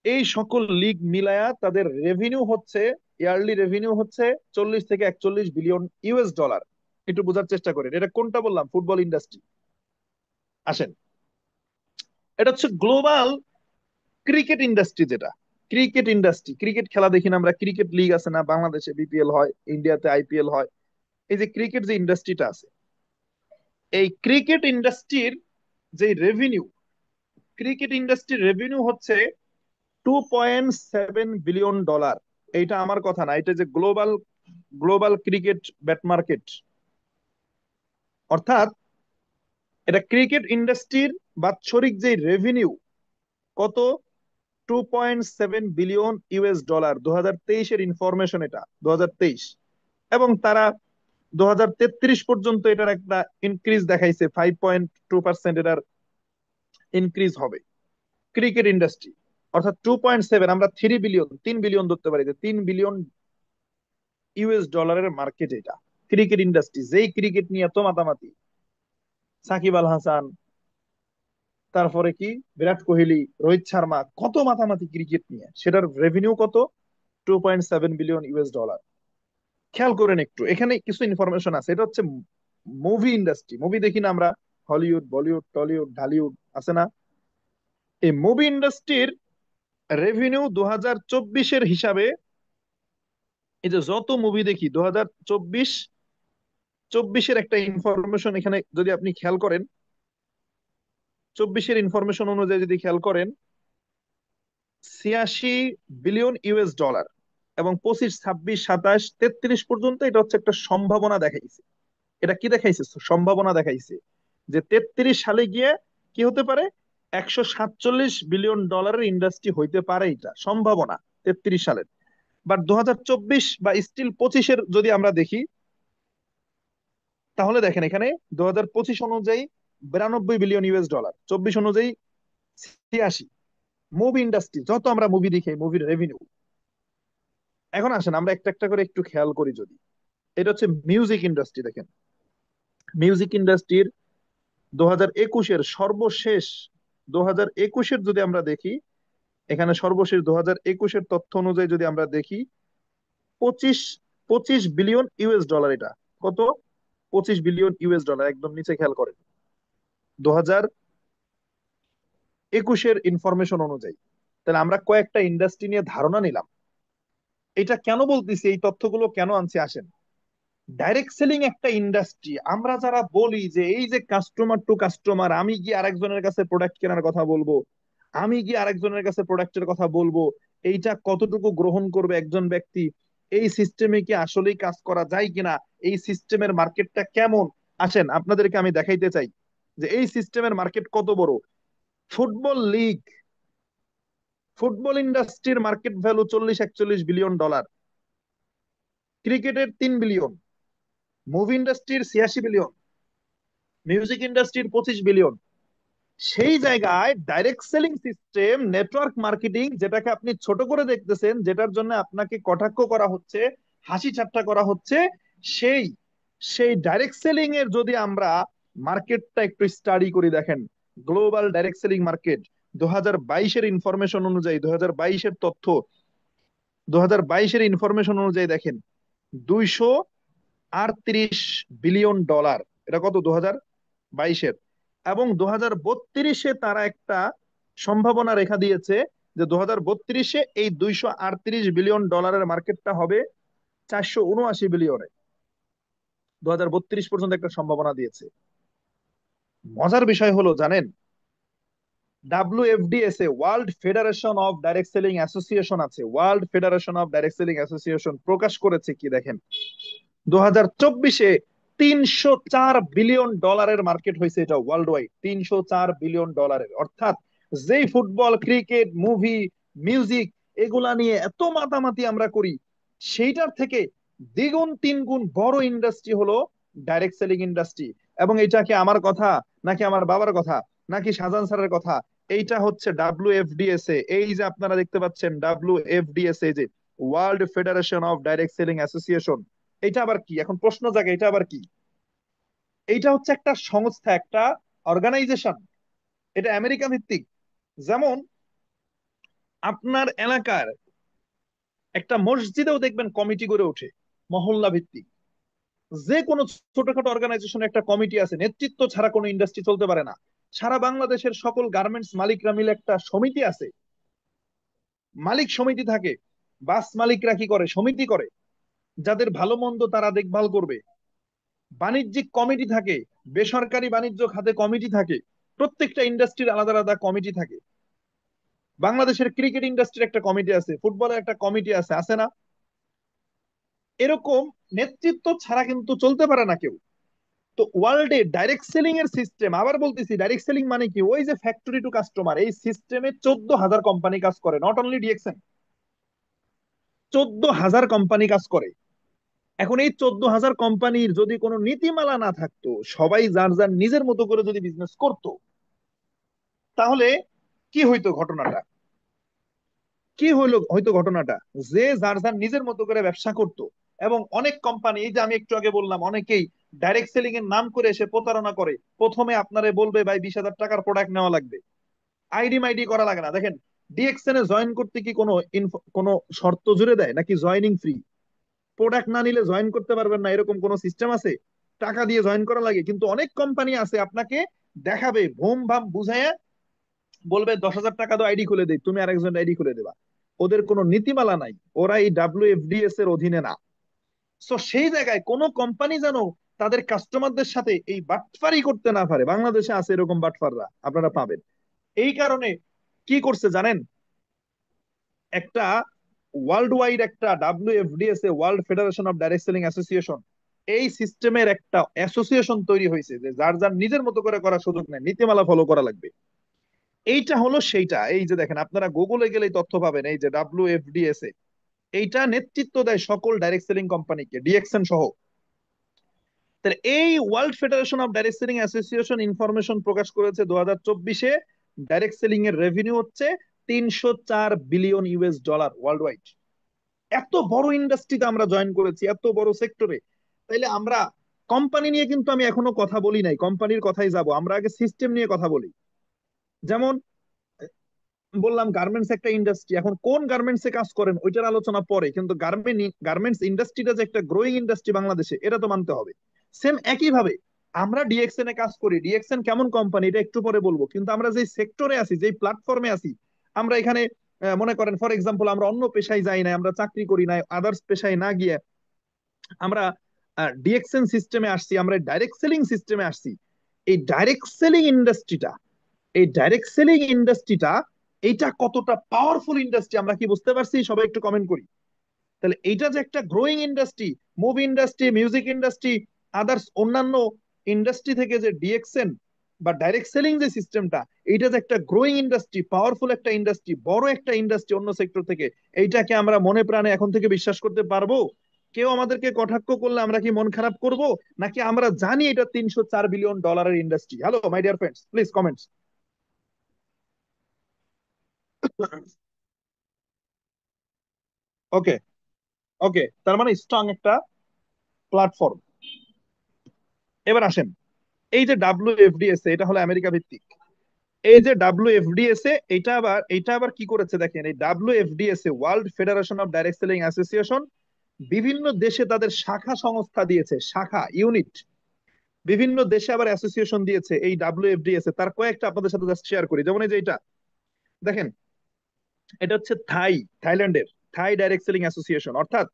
এই সকল লিগ মিলায়া তাদের রেভিনিউ হচ্ছে, ইয়ারলি রেভিনিউ হচ্ছে 40 থেকে 41 বিলিয়ন ইউএস ডলার। একটু বোঝার চেষ্টা করেন, এটা কোনটা বললাম? Football industry. আসেন, এটা হচ্ছে গ্লোবাল ক্রিকেট ইন্ডাস্ট্রি। যেটা ক্রিকেট ইন্ডাস্ট্রি, ক্রিকেট খেলা দেখি না আমরা? ক্রিকেট লিগ আছে না? বাংলাদেশে বিপিএল হয়, ইন্ডিয়াতে আইপিএল হয়। এই যে ক্রিকেট যে ইন্ডাস্ট্রিটা আছে, এই ক্রিকেট ইন্ডাস্ট্রির যে রেভিনিউ, ক্রিকেট ইন্ডাস্ট্রির রেভিনিউ হচ্ছে 2.7 বিলিয়ন ডলার। এইটা আমার কথা না, এটা যে global global cricket bat market, অর্থাৎ এটা ক্রিকেট ইন্ডাস্ট্রির বাৎসরিক যে রেভিনিউ কত, 2.7 বিলিয়ন US ডলার। 2023-এর ইনফরমেশন এটা, 2023। এবং তারা 2033 পর্যন্ত এটার একটা ইনক্রিজ দেখাইছে, 5.2% এটার ইনক্রিজ হবে ক্রিকেট ইন্ডাস্ট্রি। অর্থাৎ 2.7, আমরা 3 বিলিয়ন, 3 বিলিয়ন ধরতে পারি, যে 3 বিলিয়ন US ডলারের মার্কেট এটা ক্রিকেট ইন্ডাস্ট্রি। যেই ক্রিকেট নিয়ে এত মাতামাতি, সাকিব আল হাসান, তারপরে কি বিরাট কোহলি, রোহিত শর্মা, কত মাতামাতি ক্রিকেট নিয়ে, সেটার রেভিনিউ কত, 2.7 বিলিয়ন US ডলার। খেয়াল করেন একটু, এখানে কিছু ইনফরমেশন আছে। এটা হচ্ছে মুভি ইন্ডাস্ট্রি, মুভি দেখি না আমরা, হলিউড, বলিউড, টলিউড, ঢালিউড, আছে না? এই মুভি ইন্ডাস্ট্রির রেভিনিউ 2024-এর হিসাবে, এই যে যত মুভি দেখি 2024 একটা ইনফরমেশন এখানে যদি আপনি খেয়াল করেন, 24-এর ইনফরমেশন অনুযায়ী যদি খেয়াল করেন, 86 বিলিয়ন US ডলার। এবং 25, 26, 27, 33 পর্যন্ত এটা হচ্ছে একটা সম্ভাবনা দেখাইছে। এটা কি দেখাইছে? সম্ভাবনা দেখাইছে যে 33 সালে গিয়ে কি হতে পারে, 147 বিলিয়ন ডলারের ইন্ডাস্ট্রি হইতে পারে, এটা সম্ভাবনা 33 সালের। বাট 2024 বা স্টিল 25-এর যদি আমরা দেখি, তাহলে দেখেন এখানে 2025 অনুযায়ী 92 বিলিয়ন US ডলার, 24 অনুযায়ী 86। মুভি ইন্ডাস্ট্রি, যত আমরা মুভি দেখি, মুভির রেভিনিউ। এখন আসেন আমরা একটা একটা করে একটু খেয়াল করি যদি। এটা হচ্ছে মিউজিক ইন্ডাস্ট্রি, দেখেন মিউজিক ইন্ডাস্ট্রির 2021-এর সর্বশেষ, 2021-এর যদি আমরা দেখি, এখানে সর্বশেষ 2021-এর তথ্য অনুযায়ী যদি আমরা দেখি, পঁচিশ 25 বিলিয়ন US ডলার। এটা কত? 25 বিলিয়ন US ডলার, একদম নিচে খেয়াল করেন, 2021-এর ইনফরমেশন অনুযায়ী। তাহলে আমরা কয়েকটা ইন্ডাস্ট্রি নিয়ে ধারণা নিলাম। এটা কেন বলতেছি, এই তথ্যগুলো কেন আনছি, আসেন। ডাইরেক্ট সেলিং একটা ইন্ডাস্ট্রি, আমরা যারা বলি যে এই যে কাস্টমার টু কাস্টমার, আমি গিয়ে আরেকজনের কাছে প্রোডাক্ট কেনার কথা বলবো, আমি গিয়ে আরেকজনের কাছে প্রোডাক্টের কথা বলবো, এইটা কতটুকু গ্রহণ করবে একজন ব্যক্তি, এই সিস্টেমে কি আসলেই কাজ করা যায় কিনা, এই সিস্টেমের মার্কেটটা কেমন। আসেন আপনাদেরকে আমি দেখাইতে চাই যে এই সিস্টেমের মার্কেট কত বড়। ফুটবল লিগ, ফুটবল ইন্ডাস্ট্রির মার্কেট ভ্যালু 40-41 বিলিয়ন ডলার, ক্রিকেটের 3 বিলিয়ন, মুভি ইন্ডাস্ট্রির 86 বিলিয়ন, মিউজিক ইন্ডাস্ট্রির 25 বিলিয়ন। সেই জায়গায় direct selling system, network marketing, যেটাকে আপনি ছোট করে দেখতেছেন, যেটার জন্য আপনাকে কটাক্ষ করা হচ্ছে, হাসি ঠাট্টা করা হচ্ছে, সেই সেই ডাইরেক্ট সেলিং এর যদি আমরা মার্কেটটা একটু স্টাডি করি, দেখেন গ্লোবাল ডাইরেক্ট সেলিং মার্কেট 2022-এর ইনফরমেশন অনুযায়ী, 2022-এর তথ্য, 2022-এর ইনফরমেশন অনুযায়ী দেখেন 238 বিলিয়ন ডলার। এটা কত? 2022-এর। এবং 2032-এ তারা একটা সম্ভাবনা রেখা দিয়েছে যে 2032-এ এই 238 বিলিয়ন ডলারের মার্কেটটা হবে 479 বিলিয়নে। 2032 পর্যন্ত একটা সম্ভাবনা দিয়েছে। মজার বিষয় হলো জানেন, WFDSA, world federation of direct selling association আছে, world federation of direct selling association প্রকাশ করেছে কি দেখেন, 2024-এ 304 বিলিয়ন ডলারের মার্কেট হয়েছে, এটা ওয়ার্ল্ড ওয়াইড 304 বিলিয়ন ডলারের। অর্থাৎ যেই ফুটবল, ক্রিকেট, মুভি, মিউজিক, এগুলা নিয়ে এত মাতামাতি আমরা করি, সেইটার থেকে দ্বিগুণ তিনগুণ বড় ইন্ডাস্ট্রি হলো ডাইরেক্ট সেলিং ইন্ডাস্ট্রি। এবং এটা কি আমার কথা, নাকি আমার বাবার কথা, নাকি শাহজাহান স্যারের কথা? এইটা হচ্ছে WFDSA, এই যে আপনারা দেখতে পাচ্ছেন WFDSA, যে world federation of direct selling association. এটা আবার কি? এখন প্রশ্ন জাগে, এটা আবার কি? এইটা হচ্ছে একটা সংস্থা, একটা অর্গানাইজেশন, এটা আমেরিকা ভিত্তিক। যেমন আপনার এলাকার একটা মসজিদেও দেখবেন কমিটি গড়ে ওঠে, মহল্লা ভিত্তিক। যে কোনো ছোটখাটো অর্গানাইজেশন একটা কমিটি আছে, নেতৃত্ব ছাড়া কোনো ইন্ডাস্ট্রি চলতে পারে না। সারা বাংলাদেশের সকল গার্মেন্টস মালিকরা মিলে একটা সমিতি আছে, মালিক সমিতি থাকে। বাস মালিকরা কি করে? সমিতি করে, যাদের ভালো মন্দ তারা দেখভাল করবে। বাণিজ্যিক কমিটি থাকে, বেসরকারি বাণিজ্য খাতে কমিটি থাকে। প্রত্যেকটা ইন্ডাস্ট্রির আলাদা আলাদা কমিটি থাকে। বাংলাদেশের ক্রিকেট ইন্ডাস্ট্রির একটা কমিটি আছে, ফুটবলের একটা কমিটি আছে, আছে না? এরকম নেতৃত্ব ছাড়া কিন্তু চলতে পারে না কেউ। তো ওয়ার্ল্ডে ডাইরেক্ট সেলিং এর সিস্টেম, আবার বলতেছি ডাইরেক্ট সেলিং মানে কি, ওই যে ফ্যাক্টরি টু কাস্টমার, এই সিস্টেমে 14,000 কোম্পানি কাজ করে, নট অনলি ডিএক্সএন, 14,000 কোম্পানি কাজ করে। এখন এই 14,000 কোম্পানির যদি কোনো নীতিমালা না থাকতো, সবাই যার যার নিজের মতো করে যদি বিজনেস করতো, তাহলে কি হইতো ঘটনাটা? কি হইলো হয়তো ঘটনাটা, যে যার যার নিজের মতো করে ব্যবসা করত, এবং অনেক কোম্পানি, এই যে আমি একটু আগে বললাম, অনেকেই ডাইরেক্ট সেলিং এর নাম করে এসে প্রতারণা করে। প্রথমে আপনারে বলবে ভাই 20,000 টাকার প্রোডাক্ট নেওয়া লাগবে, আইডি মাইডি করা লাগে না। দেখেন, ডিএক্সএন এ জয়েন করতে কি কোনো শর্ত জুড়ে দেয় নাকি জয়েনিং ফ্রি? প্রোডাক্ট না নিলে জয়েন করতে পারবেন না এরকম কোনো সিস্টেম আছে? টাকা দিয়ে জয়েন করা লাগে। কিন্তু অনেক কোম্পানি আছে আপনাকে দেখাবে, ভুম ভাম বুঝাইয়া বলবে 10,000 টাকা দাও, আইডি খুলে দেই, তুমি আরেকজন আইডি খুলে দেবা। ওদের কোনো নীতিমালা নাই, ওরা এই ডাব্লিউএফডিএস এর অধীনে না। সো সেই জায়গায় কোন কোম্পানি যেন তাদের কাস্টমারদের সাথে এই বাটফারি করতে না পারে। বাংলাদেশে আছে এরকম বাটফাররা, আপনারা পাবেন। এই কারণে কি করছে জানেন, একটা ওয়ার্ল্ড ওয়াইড একটা WFDS A, world federation of direct selling association, এই সিস্টেমের একটা অ্যাসোসিয়েশন তৈরি হয়েছে, যে যার যার নিজের মতো করে করার সুযোগ নেই, নীতিমালা ফলো করা লাগবে। এইটা হলো সেইটা, এই যে দেখেন, আপনারা গুগলে গেলেই তথ্য পাবেন, এই যে ডাব্লিউএফডিএস এ, এইটা নেতৃত্ব দেয় সকল ডাইরেক্ট সেলিং কোম্পানিকে, ডিএক্সএন সহ। তাহলে এই world federation of direct selling association information প্রকাশ করেছে 2024-এ, ডাইরেক্ট সেলিং এর রেভিনিউ হচ্ছে 304 billion US dollar world wide. এত বড় ইন্ডাস্ট্রিতে আমরা জয়েন করেছি, এত বড় সেক্টরে। তাইলে আমরা কোম্পানি নিয়ে কিন্তু আমি এখনো কথা বলি নাই, কোম্পানির কথাই যাব, আমরা আগে সিস্টেম নিয়ে কথা বলি। যেমন বললাম গার্মেন্টস একটা ইন্ডাস্ট্রি, এখন কোন গার্মেন্টস এ কাজ করেন ওইটার আলোচনা পরে, কিন্তু গার্মেন্টস ইন্ডাস্ট্রিটা যে একটা গ্রোয়িং ইন্ডাস্ট্রি বাংলাদেশে, এটা তো মানতে হবে। সেম একই ভাবে আমরা ডিএক্সএন এ কাজ করি, ডিএক্সএন কেমন কোম্পানি এটা একটু পরে বলবো, কিন্তু আমরা যে সেক্টরে আছি, যে প্ল্যাটফর্মে আছি, আমরা এখানে মনে করেন ফর এক্সাম্পল, আমরা অন্য পেশায় যাই নাই, আমরা চাকরি করি নাই, আদার্স পেশায় না গিয়ে আমরা ডিএক্সএন সিস্টেমে আসছি, আমরা ডাইরেক্ট সেলিং সিস্টেমে আসছি। এই ডাইরেক্ট সেলিং ইন্ডাস্ট্রিটা, এই ডাইরেক্ট সেলিং ইন্ডাস্ট্রিটা এইটা কতটা পাওয়ারফুল ইন্ডাস্ট্রি আমরা কি বুঝতে পারছি? সবাই একটু কমেন্ট করি। তাহলে এইটা যে একটা growing industry, movie industry, music industry, others অন্যান্য ইন্ডাস্ট্রি থেকে যে ডিএক্সএন বা ডাইরেক্ট সেলিং যে সিস্টেমটা, এইটা যে একটা গ্রোয়িং ইন্ডাস্ট্রি, পাওয়ারফুল একটা ইন্ডাস্ট্রি, বড় একটা ইন্ডাস্ট্রি অন্য সেক্টর থেকে, এইটাকে আমরা মনে প্রাণে এখন থেকে বিশ্বাস করতে পারবো? কেউ আমাদেরকে কটাক্ষ করলে আমরা কি মন খারাপ করব, নাকি আমরা জানি এটা 304 বিলিয়ন ডলারের industry? Hello my dear friends, please comments. Okay, okay, তার মানে স্ট্রং একটা প্ল্যাটফর্ম। এবার আসেন, এই যে ডাব্লিউএফডিএস, এটা হলো আমেরিকা ভিত্তিক। এই যে ডাব্লিউএফডিএস, এটা আবার কি করেছে দেখেন, এই WFDS world federation of direct selling association বিভিন্ন দেশে তাদের শাখা সংস্থা দিয়েছে, শাখা ইউনিট। বিভিন্ন দেশে আবার অ্যাসোসিয়েশন দিয়েছে এই ডাব্লিউএফডিএস এ। তার কয়েকটা আপনাদের সাথে জাস্ট শেয়ার করি। যেমন এই যে এটা দেখেন, এটা হচ্ছে থাইল্যান্ডের থাই ডাইরেক্ট সেলিং অ্যাসোসিয়েশন। অর্থাৎ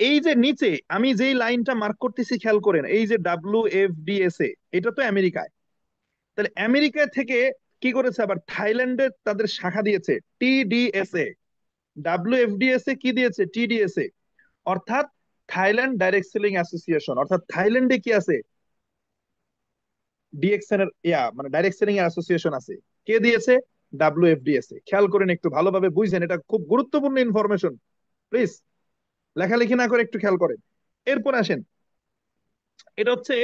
এই যে নিচে আমি যেই লাইনটা মার্ক করতেছি, খেয়াল করেন, এই যে ডাব্লিউএফডিএস এ, এটা তো আমেরিকায়। তাহলে আমেরিকা থেকে কি করেছে, আবার থাইল্যান্ডে তাদের শাখা দিয়েছে, টিডিএসএ। ডাব্লিউএফডিএস এ কি দিয়েছে, টিডিএসএ, অর্থাৎ থাইল্যান্ড ডাইরেক্ট সেলিং অ্যাসোসিয়েশন। অর্থাৎ থাইল্যান্ডে কি আছে, ডিএক্সএন এর মানে ডাইরেক্ট সেলিং এর অ্যাসোসিয়েশন আছে। কে দিয়েছে? ডাব্লিউএফডিএস এ। খেয়াল করেন, একটু ভালোভাবে বুঝছেন, এটা খুব গুরুত্বপূর্ণ ইনফরমেশন। প্লিজ লেখালেখি না করে একটু খেয়াল করেন। এরপর আসেন, এটা হচ্ছে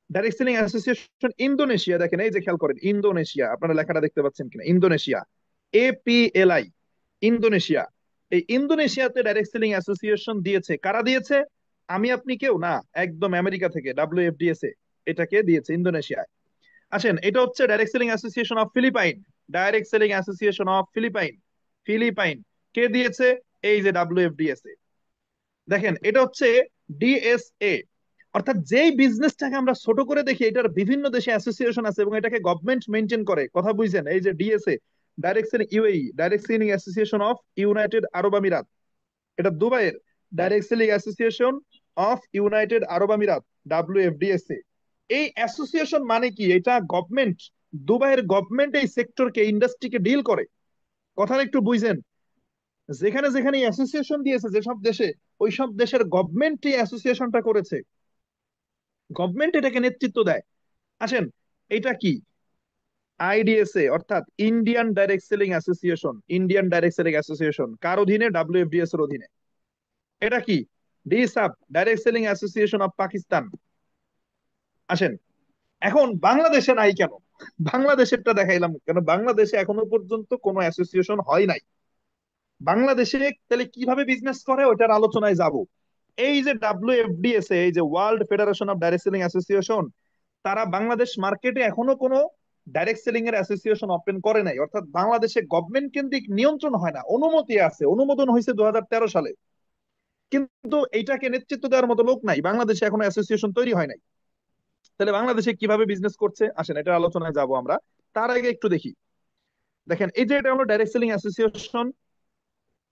ডাইরেক্ট সেলিং অ্যাসোসিয়েশন ইন্দোনেশিয়া। দেখেন এই যে খেয়াল করেন, ইন্দোনেশিয়া, আপনারা লেখাটা দেখতে পাচ্ছেন কিনা, ইন্দোনেশিয়া, এপিএলআই, ইন্দোনেশিয়া। এই ইন্দোনেশিয়াতে ডাইরেক্ট সেলিং অ্যাসোসিয়েশন দিয়েছে, কারা দিয়েছে? আমি আপনি কেউ না, একদম আমেরিকা থেকে ডাব্লিউএফডিএস এ এটাকে দিয়েছে ইন্দোনেশিয়ায়। আসেন, এটা হচ্ছে direct selling association of Philippine, direct selling association of Philippine, Philippine. কে দিয়েছে? এই যে ডাব্লিউএফডিএস এ। দেখেন, এটা হচ্ছে ডিএসএ। অর্থাৎ যেই বিজনেসটাকে আমরা ছোট করে দেখি, এটার বিভিন্ন দেশে অ্যাসোসিয়েশন আছে এবং এটাকে গভর্নমেন্ট মেনটেন করে, কথা বুঝছেন? এই যে DSA, direct selling UAE, direct selling association of United Arab Emirates, এটা দুবাইয়ের। Direct selling association of United Arab Emirates, WFDSA. এই অ্যাসোসিয়েশন মানে কি, এটা গভর্নমেন্ট দুবাইয়ের গভর্নমেন্ট এই সেক্টরকে, ইন্ডাস্ট্রিকে ডিল করে। কথাটা একটু বুঝেন। যেখানে যেখানে অ্যাসোসিয়েশন দিয়েছে যেসব দেশে, ওই সব দেশের গভর্নমেন্ট এই অ্যাসোসিয়েশনটা করেছে, গভর্নমেন্ট এটাকে নেতৃত্ব দেয়। আসেন, এটা কি? আইডিএসএ অর্থাৎ Indian direct selling association, Indian direct selling association কার অধীনে? ডাব্লিউএফডিএস এর অধীনে। এটা কি? ডিসাব, direct selling association of Pakistan. আসেন, এখন বাংলাদেশে নাই কেন? বাংলাদেশেরটা দেখাইলাম কেন? বাংলাদেশে এখনো পর্যন্ত কোনো অ্যাসোসিয়েশন হয় নাই। বাংলাদেশে তাহলে কিভাবে বিজনেস করে ওটার আলোচনায় যাব। এই যে ডাব্লিউএফডিএস, এই যে world federation of direct selling association, তারা বাংলাদেশ মার্কেটে এখনো কোনো ডাইরেক্ট সেলিং এর অ্যাসোসিয়েশন ওপেন করে নাই। অর্থাৎ বাংলাদেশে গভর্নমেন্ট কেন্দ্রিক নিয়ন্ত্রণ হয় না, অনুমতি আছে, অনুমোদন হয়েছে 2013 সালে, কিন্তু এইটাকে নেতৃত্ব দেওয়ার মতো লোক নাই। বাংলাদেশে এখনো অ্যাসোসিয়েশন তৈরি হয় নাই। তাহলে বাংলাদেশে কিভাবে বিজনেস করছে, আসেন এটা আলোচনায় যাব আমরা। তার আগে একটু দেখি। দেখেন, এই যে এটা হলো ডাইরেক্ট সেলিং অ্যাসোসিয়েশন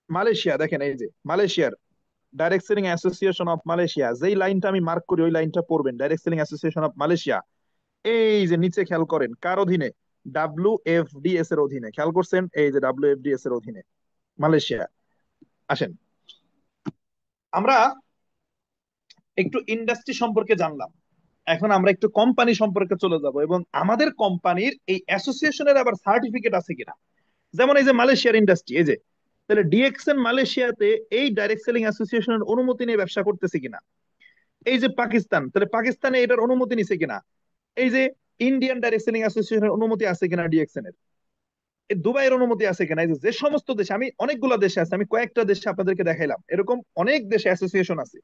মালয়েশিয়া। দেখেন এই যে মালয়েশিয়ার direct selling association of Malaysia, যেই লাইনটা আমি মার্ক করি ওই লাইনটা পড়বেন। Direct selling association of Malaysia, এই যে নিচে খেয়াল করেন কার অধীনে? ডাব্লিউএফডিএস এর অধীনে। খেয়াল করছেন? এই যে ডাব্লিউএফডিএস এর অধীনে মালয়েশিয়া। আসেন, আমরা একটু ইন্ডাস্ট্রি সম্পর্কে জানলাম। এখন আমরা একটু কোম্পানি সম্পর্কে চলে যাব, এবং আমাদের কোম্পানির এই অ্যাসোসিয়েশনের আবার সার্টিফিকেট আছে কিনা। যেমন এই যে মালয়েশিয়ার ইন্ডাস্ট্রি, এই যে, তাহলে ডিএক্সএন মালয়েশিয়াতে এই ডাইরেক্ট সেলিং অ্যাসোসিয়েশনের অনুমতি নিয়ে ব্যবসা করতেছে কিনা। এই যে পাকিস্তান, তাহলে পাকিস্তানে এটার অনুমতি নিছে কিনা। এই যে ইন্ডিয়ান ডাইরেক্ট সেলিং অ্যাসোসিয়েশনের অনুমতি আছে কিনা ডিএক্সএন এর। এই দুবাইয়ের অনুমতি আছে কিনা। এই যে যে সমস্ত দেশে, আমি অনেকগুলো দেশে আছে, আমি কয়েকটা দেশে আপনাদেরকে দেখাইলাম, এরকম অনেক দেশে অ্যাসোসিয়েশন আছে।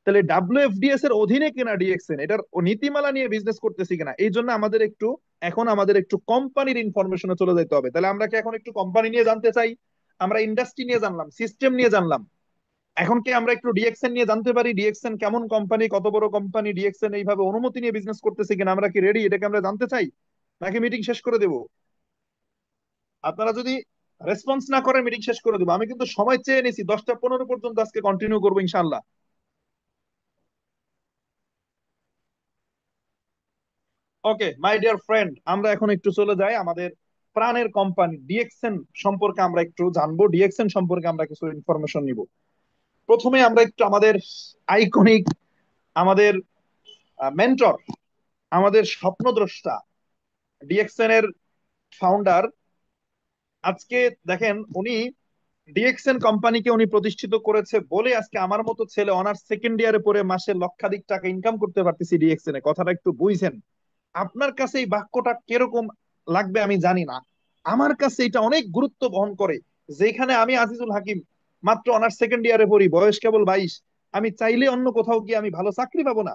তাহলে ডাব্লিউএফডিএস এর অধীনে কিনা ডিএক্সএন, এটার নীতিমালা নিয়ে বিজনেস করতেছি কিনা। এই জন্য আমাদের একটু, এখন আমাদের একটু কোম্পানির ইনফরমেশনে চলে যেতে হবে। তাহলে আমরা কি এখন একটু কোম্পানি নিয়ে জানতে চাই? আমরা ইন্ডাস্ট্রি নিয়ে জানলাম, সিস্টেম নিয়ে জানলাম। এখন কি আমরা একটু ডিএক্সএন নিয়ে জানতে পারি? ডিএক্সএন কেমন কোম্পানি, কত বড় কোম্পানি, ডিএক্সএন এইভাবে অনুমতি নিয়ে বিজনেস করতেছে কিনা, আমরা কি রেডি? এটাকে আমরা জানতে চাই, নাকি মিটিং শেষ করে দেবো? আপনারা যদি রেসপন্স না করেন মিটিং শেষ করে দেবো। আমি কিন্তু সময় চেয়ে নিছি, 10টা 15 পর্যন্ত আজকে কন্টিনিউ করবো ইনশাল্লাহ। ওকে মাই ডিয়ার ফ্রেন্ড, আমরা এখন একটু চলে যাই আমাদের প্রাণের কোম্পানি ডিএক্সএন সম্পর্কে। আমরা একটু জানবো, ডিএক্সএন সম্পর্কে আমরা কিছু ইনফরমেশন নিব। প্রথমে আমরা একটু আমাদের আইকনিক, আমাদের মেন্টর, আমাদের স্বপ্নদ্রষ্টা, ডিএক্সএন এর ফাউন্ডার। আজকে দেখেন, উনি ডিএক্সএন কোম্পানিকে উনি প্রতিষ্ঠিত করেছে বলে আজকে আমার মতো ছেলে অনার্স সেকেন্ড ইয়ারে পড়ে মাসে লক্ষাধিক টাকা ইনকাম করতে পারতেছি ডিএক্সএন এ। কথাটা একটু বুঝছেন? আপনার কাছে এই বাক্যটা কিরকম লাগবে আমি জানি না, আমার কাছে এটা অনেক গুরুত্ব বহন করে। যেখানে আমি আজিজুল হাকিম মাত্র অনার্স সেকেন্ড ইয়ারে পড়ি, বয়স কেবল 22, আমি চাইলে অন্য কোথাও গিয়ে আমি ভালো চাকরি পাবো না,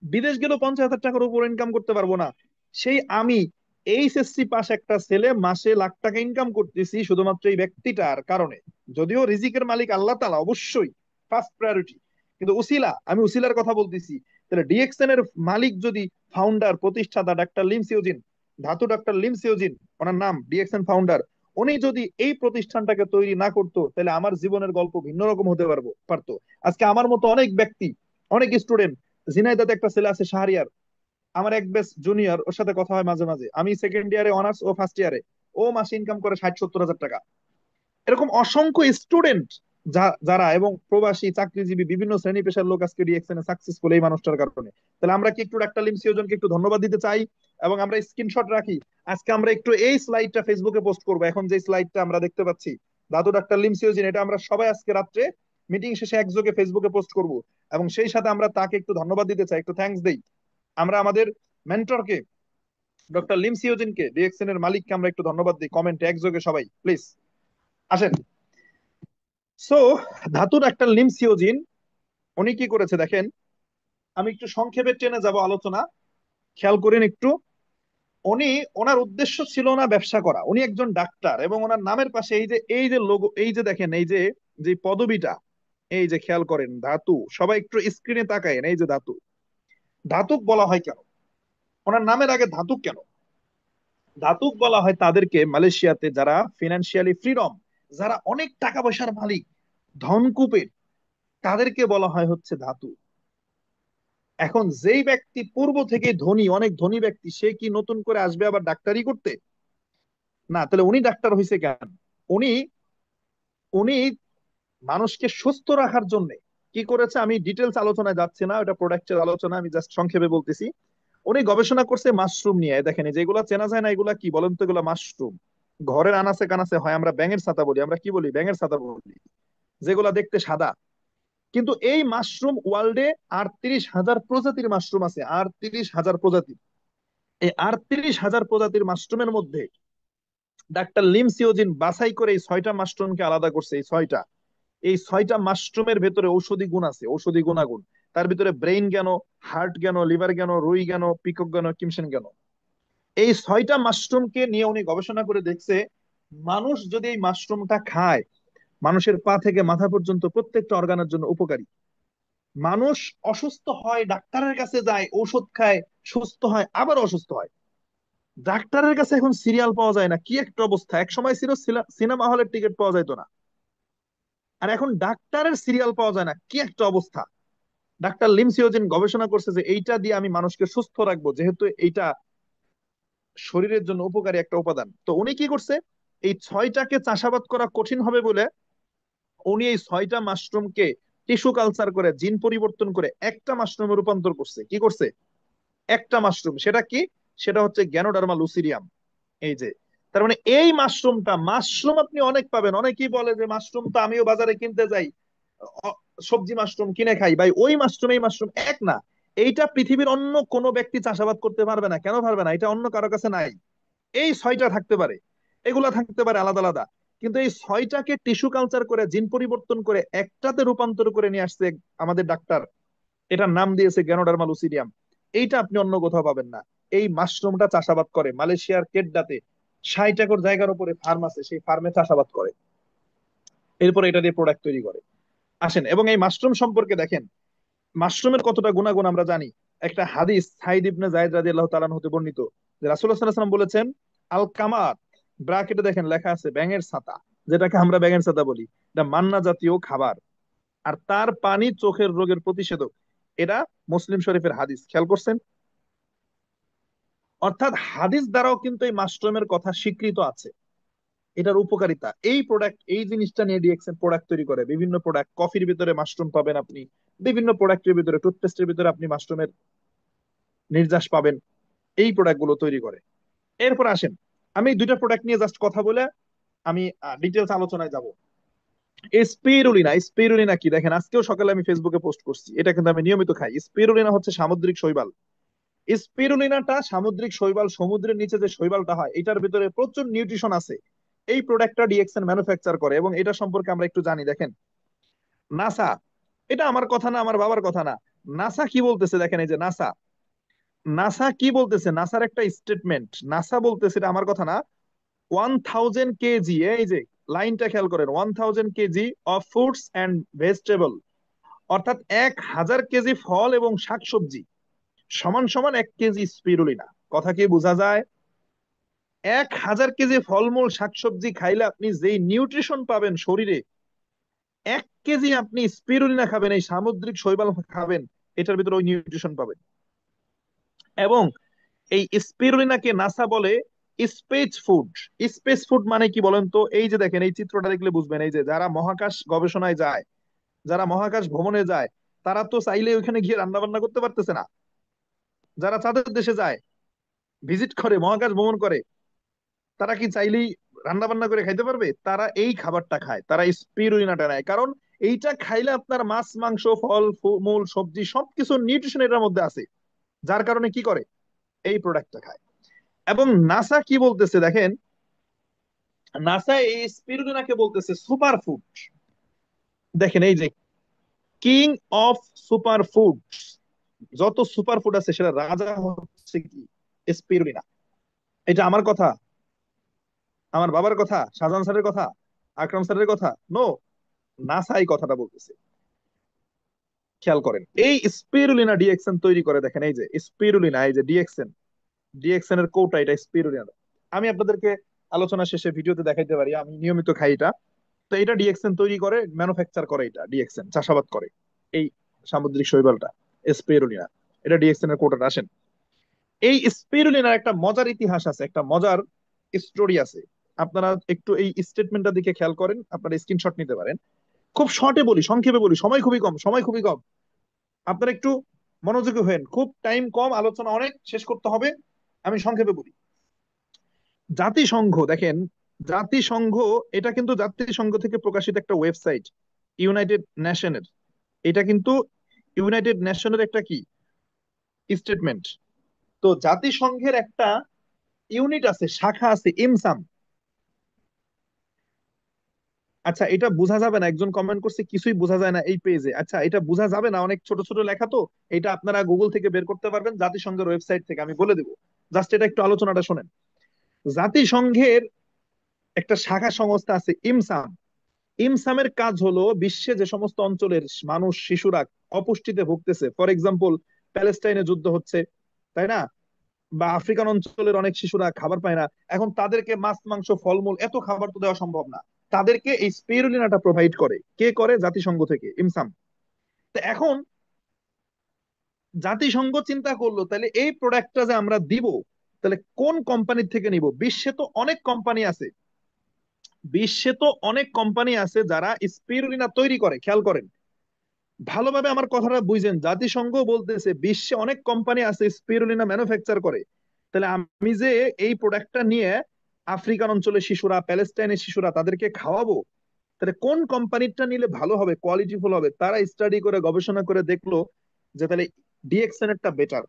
বিদেশ গেলেও 50,000 টাকার উপর ইনকাম করতে পারবো না। সেই আমি এইচএসসি পাস একটা ছেলে মাসে লাখ টাকা ইনকাম করতেছি শুধুমাত্র এই ব্যক্তিটার কারণে। যদিও রিজিকের মালিক আল্লাহ তাআলা, অবশ্যই ফার্স্ট প্রায়োরিটি, কিন্তু উসিলা, আমি উসিলার কথা বলতেছি। তাহলে ডিএক্সএন এর মালিক যদি, ফাউন্ডার প্রতিষ্ঠাতা ডাক্তার লিম সিওজিন, ধাতু ডাক্তার লিম সিওজিন ওনার নাম, ডিএক্সএন ফাউন্ডার, উনি যদি এই প্রতিষ্ঠানটাকে তৈরি না করতো, তাহলে আমার জীবনের গল্প ভিন্ন রকম হতে পারতো। আজকে আমার মতো অনেক ব্যক্তি, অনেক স্টুডেন্ট, ঝিনাইদহতে একটা ছেলে আছে শাহরিয়ার, আমার এক বেস্ট জুনিয়র, ওর সাথে কথা হয় মাঝে মাঝে, আমি সেকেন্ড ইয়ারে অনার্স, ও ফার্স্ট ইয়ারে, ও মাসে ইনকাম করে 60-70 হাজার টাকা। এরকম অসংখ্য স্টুডেন্ট যারা, এবং প্রবাসী চাকরিজীবী বিভিন্ন শ্রেণী পেশার লোক আজকে ডিএক্সএন এ সাকসেসফুল এই মানুষটার কারণে। তাহলে আমরা কি একটু ডাক্তার লিম সিওজনকে একটু ধন্যবাদ দিতে চাই, এবং আমরা স্ক্রিনশট রাখি। আজকে আমরা একটু এই স্লাইডটা ফেসবুকে পোস্ট করবো। এখন যে স্লাইডটা আমরা দেখতে পাচ্ছি, দাদু ডাক্তার লিম সিওজিন, এটা আমরা সবাই আজকে রাত্রে মিটিং শেষে একযোগে ফেসবুকে পোস্ট করব। এবং সেই সাথে আমরা তাকে একটু ধন্যবাদ দিতে চাই, একটু থ্যাঙ্কস দেই। আমরা আমাদের মেন্টরকে, ডক্টর লিম সিওজিনকে, ডিএক্সএন এর মালিককে আমরা একটু ধন্যবাদ দিই কমেন্টে একযোগে সবাই প্লিজ। আসেন, সো ধাতুর একটা লিম সিওজিন উনি কি করেছে দেখেন, আমি একটু সংক্ষেপে টেনে যাব আলোচনা, খেয়াল করেন একটু। উনি, ওনার উদ্দেশ্য ছিল না ব্যবসা করা, উনি একজন ডাক্তার, এবং ওনার নামের পাশে এই যে লোগো, এই যে দেখেন, এই যে যে পদবিটা, এই যে খেয়াল করেন ধাতু, সবাই একটু স্ক্রিনে তাকায়েন, এই যে ধাতু। ধাতুক বলা হয় কেন? ওনার নামের আগে ধাতুক কেন? ধাতুক বলা হয় তাদেরকে মালয়েশিয়াতে যারা ফিনান্সিয়ালি ফ্রিডম, যারা অনেক টাকা পয়সার মালিক, ধনকুপের, তাদেরকে বলা হয় হচ্ছে ধাতু। এখন যেই ব্যক্তি পূর্ব থেকে ধনী, অনেক ধনী ব্যক্তি, সে কি নতুন করে আসবে আবার ডাক্তারি করতে? না। তাহলে উনি ডাক্তার হয়েছে কেন? উনি উনি মানুষকে সুস্থ রাখার জন্য কি করেছে, আমি ডিটেলস আলোচনায় যাচ্ছি না, ওটা প্রোডাক্টের আলোচনা, আমি জাস্ট সংক্ষেপে বলতেছি। উনি গবেষণা করছে মাশরুম নিয়ে। দেখেন, এই যেগুলা চেনা যায় না, এগুলা কি বলেন তো? এগুলা মাশরুম। ঘরের আনাচে কানাচে হয়, আমরা ব্যাঙের ছাতা বলি, আমরা কি বলি, ব্যাঙের ছাতা বলি, যেগুলা দেখতে সাদা। কিন্তু এই মাশরুম ওয়ার্ল্ডে 38,000 প্রজাতির মাশরুম আছে, 38,000 প্রজাতির। এই 38,000 প্রজাতির মাশরুমের মধ্যে ডাক্তার লিম সিওজিন বাছাই করে এই 6টা মাশরুমকে আলাদা করছে। এই ছয়টা মাশরুমের ভেতরে ঔষধি গুণ আছে, ঔষধি গুণাগুণ। তার ভিতরে ব্রেইন জ্ঞান, হার্ট জ্ঞান, লিভার জ্ঞান, রুই জ্ঞান, পিকক জ্ঞান, কিমসেন জ্ঞান। এই 6টা মাশরুমকে নিয়ে উনি গবেষণা করে দেখছে, মানুষ যদি এই মাশরুমটা খায়, মানুষের পা থেকে মাথা পর্যন্ত প্রত্যেকটা অর্গানের জন্য উপকারী। মানুষ অসুস্থ হয়, ডাক্তারের কাছে যায়, ঔষধ খায়, সুস্থ হয়, আবার অসুস্থ হয়। ডাক্তারের কাছে এখন সিরিয়াল পাওয়া যায় না, কি একটা অবস্থা! এক সময় ছিল সিনেমা হলের টিকিট পাওয়া যাইতো না, আর এখন ডাক্তারের সিরিয়াল পাওয়া যায় না, কি একটা অবস্থা! ডাক্তার লিমসিওজিন গবেষণা করছে যে এইটা দিয়ে আমি মানুষকে সুস্থ রাখবো, যেহেতু এইটা শরীরের জন্য উপকারী একটা উপাদান। তো উনি কি করছে, এই 6টাকে চাষাবাদ করা কঠিন হবে বলে উনি এই 6টা মাশরুমকে টিস্যু কালচার করে, জিন পরিবর্তন করে একটা মাশরুমে রূপান্তর করছে। কি করছে? একটা মাশরুম। সেটা কি? সেটা হচ্ছে গ্যানোডার্মা লুসিডিয়াম। এই যে, তার মানে এই মাশরুমটা, মাশরুম আপনি অনেক পাবেন। অনেকেই বলে যে মাশরুম তো আমিও বাজারে কিনতে যাই, সবজি মাশরুম কিনে খাই। ভাই, ওই মাশরুম এই মাশরুম এক না। এইটা পৃথিবীর অন্য কোনো ব্যক্তি চাষাবাদ করতে পারবে না। কেন পারবে না? এটা অন্য কারো কাছে নাই। এই 6টা থাকতে পারে, এগুলা থাকতে পারে আলাদা আলাদা, কিন্তু এই 6টাকে টিস্যু কালচার করে, জিন পরিবর্তন করে একটাতে রূপান্তর করে নিয়ে আসছে আমাদের ডাক্তার। এটার নাম দিয়েছে গ্যানোডার্মা লুসিডিয়াম। এইটা আপনি অন্য কোথাও পাবেন না। এই মাশরুমটা চাষাবাদ করে মালয়েশিয়ার কেড্ডাতে, 60 একর জায়গার উপরে ফার্ম আছে, সেই ফার্মে চাষাবাদ করে, এরপর এটা দিয়ে প্রোডাক্ট তৈরি করে। আসেন, এবং এই মাশরুম সম্পর্কে দেখেন, মাশরুমের কতটা গুণাগুণ আমরা জানি। একটা হাদিস সাইদ ইবনে যায়েদ রাদিয়াল্লাহু তাআলা হতে বর্ণিত, যে রাসূলুল্লাহ সাল্লাল্লাহু আলাইহি ওয়াসাল্লাম বলেছেন, আল কামাত, ব্র্যাকেটে দেখেন লেখা আছে ব্যাঙের ছাতা, যেটাকে আমরা ব্যাঙের ছাতা বলি, এটা মান্না জাতীয় খাবার, আর তার পানি চোখের রোগের প্রতিষেধক। এটা মুসলিম শরীফের হাদিস, খেয়াল করছেন? অর্থাৎ হাদিস দ্বারাও কিন্তু এই মাশরুমের কথা স্বীকৃত আছে, এটার উপকারিতা। এই প্রোডাক্ট, এই জিনিসটা নিয়ে ডিএক্সএন প্রোডাক্ট তৈরি করে। বিভিন্ন প্রোডাক্ট, কফির ভিতরে মাশরুম পাবেন আপনি, বিভিন্ন প্রোডাক্টের ভিতরে, টুথপেস্টের ভিতরে আপনি মাশরুমের নির্যাস পাবেন। এই প্রোডাক্ট গুলো তৈরি করে। এরপর আসেন, আমি এই 2টা প্রোডাক্ট নিয়ে জাস্ট কথা বলে আমি ডিটেলস আলোচনায় যাব। স্পিরুলিনা, স্পিরুলিনা কি দেখেন, আজকেও সকালে আমি ফেসবুকে পোস্ট করছি, এটা কিন্তু আমি নিয়মিত খাই। স্পিরুলিনা হচ্ছে সামুদ্রিক শৈবাল। স্পিরুলিনাটা সামুদ্রিক শৈবাল, সমুদ্রের নিচে যে শৈবালটা হয়, এটার ভিতরে প্রচুর নিউট্রিশন আছে। এই প্রোডাক্টটা ডিএক্সএন ম্যানুফ্যাকচার করে, এবং এটা সম্পর্কে আমরা একটু জানি। দেখেন, নাসা, এটা আমার কথা না, আমার বাবার কথা না, নাসা কি বলতেছে দেখেন, এই যে নাসা, নাসা কি বলতেছে, নাসার একটা স্টেটমেন্ট, নাসা বলতেছে, এটা আমার কথা না, 1000 কেজি, এই যে লাইনটা খেয়াল করেন, 1000 KG of fruits and vegetable, অর্থাৎ 1000 কেজি ফল এবং শাকসবজি সমান সমান 1 কেজি স্পিরুলিনা। কথা কি বোঝা যায়? 1000 কেজি ফলমূল শাকসবজি খাইলে আপনি যেই নিউট্রিশন পাবেন শরীরে, 1 কেজি আপনি স্পিরুলিনা খাবেন, এই সামুদ্রিক শৈবাল খাবেন, এটার ভিতরে ওই নিউট্রিশন পাবেন। এবং এই স্পিরুলিনাকে নাসা বলে স্পেস ফুড। স্পেস ফুড মানে কি বলেন তো? এই যে দেখেন, এই চিত্রটা দেখলে বুঝবেন, এই যে যারা মহাকাশ গবেষণায় যায়, যারা মহাকাশ ভ্রমণে যায়, তারা তো চাইলে ওইখানে গিয়ে রান্না বান্না করতে পারতেছে না। যারা চাঁদের দেশে যায়, ভিজিট করে, মহাকাশ ভ্রমণ করে, তারা কি চাইলেই রান্না বান্না করে খাইতে পারবে? তারা এই খাবারটা খায়, তারা স্পিরুলিনাটা নেয়, কারণ এইটা খাইলে আপনার মাছ, মাংস, ফল, মূল, সবজি সবকিছু নিউট্রিশন এটার মধ্যে আছে, যার কারণে কি করে, এই প্রোডাক্টটা খায়। এবং নাসা কি বলতেছে দেখেন, নাসা এই স্পিরুলিনাকে বলতেছে সুপার ফুড। দেখেন, এই যে কিং অফ সুপার ফুড, যত সুপার ফুড আছে সেটা রাজা হচ্ছে কি, স্পিরুলিনা। এটা আমার কথা, আমার বাবার কথা, শাহজাহান স্যারের কথা, আকরাম স্যারের কথা? নো, নাসা এই কথাটা বলতেছে। খেয়াল করেন, এই স্পিরুলিনা ডিএক্সএন তৈরি করে। দেখেন, এই যে স্পিরুলিনা, এই যে ডিএক্সএন, ডিএক্সএন এর কোটা, এটা স্পিরুলিনা। আমি আপনাদেরকে আলোচনা শেষে ভিডিওতে দেখাইতে পারি, আমি নিয়মিত খাই এটা। তো এটা ডিএক্সএন তৈরি করে, ম্যানুফ্যাকচার করে, এটা ডিএক্সএন চাষাবাদ করে এই সামুদ্রিক শৈবালটা, স্পিরুলিনা। এটা ডিএক্সএন এর কোটাটা। আসেন, এই স্পিরুলিনার একটা মজার ইতিহাস আছে, একটা মজার স্টোরি আছে। আপনারা একটু এই স্টেটমেন্টটা দিকে খেয়াল করেন, আপনারা স্ক্রিনশট নিতে পারেন। খুব শর্টে বলি, সংক্ষেপে বলি, সময় খুবই কম, সময় খুবই কম। আপনারা একটু মনোযোগী হবেন, খুব টাইম কম, আলোচনা অনেক, শেষ করতে হবে। আমি সংক্ষেপে বলি। জাতিসংঘ, দেখেন, জাতিসংঘ, এটা কিন্তু জাতিসংঘ থেকে প্রকাশিত একটা ওয়েবসাইট, ইউনাইটেড নেশনের। এটা কিন্তু ইউনাইটেড নেশনের একটা কি স্টেটমেন্ট। তো জাতিসংঘের একটা ইউনিট আছে, শাখা আছে, ইমসাম। আচ্ছা, এটা বোঝা যাবে না, একজন কমেন্ট করছে কিছুই বোঝা যায় না এই পেজে। আচ্ছা, এটা বোঝা যাবে না, অনেক ছোট ছোট লেখা তো। এটা আপনারা গুগল থেকে বের করতে পারবেন, জাতিসংঘের ওয়েবসাইট থেকে, আমি বলে দেবো। জাস্ট এটা একটু আলোচনাটা শোনেন। জাতিসংঘের একটা শাখা সংস্থা আছে, ইমসাম। ইমসামের কাজ হলো বিশ্বে যে সমস্ত অঞ্চলের মানুষ, শিশুরা অপুষ্টিতে ভুগতেছে, ফর এক্সাম্পল প্যালেস্টাইনে যুদ্ধ হচ্ছে, তাই না? বা আফ্রিকান অঞ্চলের অনেক শিশুরা খাবার পায় না, এখন তাদেরকে মাছ, মাংস, ফলমূল, এত খাবার তো দেওয়া সম্ভব না। তাদেরকে এই স্পিরুলিনাটা প্রোভাইড করে কে করে? জাতিসংঘ থেকে, ইমসাম। তো এখন জাতিসংঘ চিন্তা করলো, তাহলে এই প্রোডাক্টটা যে আমরা দিব, তাহলে কোন কোম্পানির থেকে নিব? বিশ্বে তো অনেক কোম্পানি আছে, বিশ্বে তো অনেক কোম্পানি আছে যারা স্পিরুলিনা তৈরি করে। খেয়াল করেন, ভালোভাবে আমার কথাটা বুঝেন। জাতিসংঘ বলতেছে বিশ্বে অনেক কোম্পানি আছে স্পিরুলিনা ম্যানুফ্যাকচার করে। তাহলে আমি যে এই প্রোডাক্টটা নিয়ে আফ্রিকান অঞ্চলের শিশুরা, প্যালেস্টাইনের শিশুরা, তাদেরকে খাওয়াবো, তাহলে কোন কোম্পানিটা নিলে ভালো হবে, কোয়ালিটিফুল হবে? তারা স্টাডি করে, গবেষণা করে দেখলো যে তাহলে ডিএক্সএন এরটা বেটার।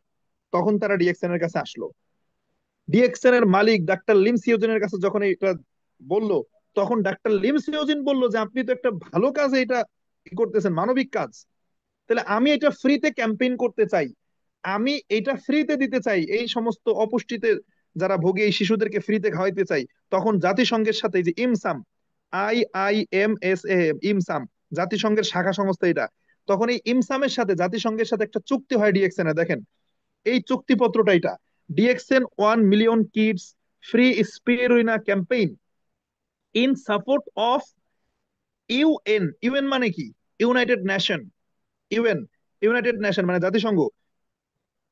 তখন তারা ডিএক্সএন এর কাছে আসলো। ডিএক্সএন এর মালিক ডাক্তার লিম সিওজিনের কাছে যখন এটা বললো, তখন ডাক্তার লিম সিওজিন বললো যে আপনি তো একটা ভালো কাজে এটা কি করতেছেন, মানবিক কাজ। তাহলে আমি এটা ফ্রিতে ক্যাম্পেইন করতে চাই, আমি এটা ফ্রিতে দিতে চাই, এই সমস্ত অপুষ্টিতে যারা ভোগে এই শিশুদেরকে ফ্রিতে খাওয়াইতে চাই। তখন জাতিসংঘের সাথে, এই যে ইমসাম, IIMSA, ইমসাম, জাতিসংঘের শাখা সংস্থা এটা, তখন এই ইমসামের সাথে, জাতিসংঘের সাথে একটা চুক্তি হয় ডিএক্সএন এ। দেখেন এই চুক্তিপত্রটা, এটা DXN 1 million kids free spirulina campaign in support of UN. UN মানে কি? United Nation. UN, United Nation মানে জাতিসংঘ।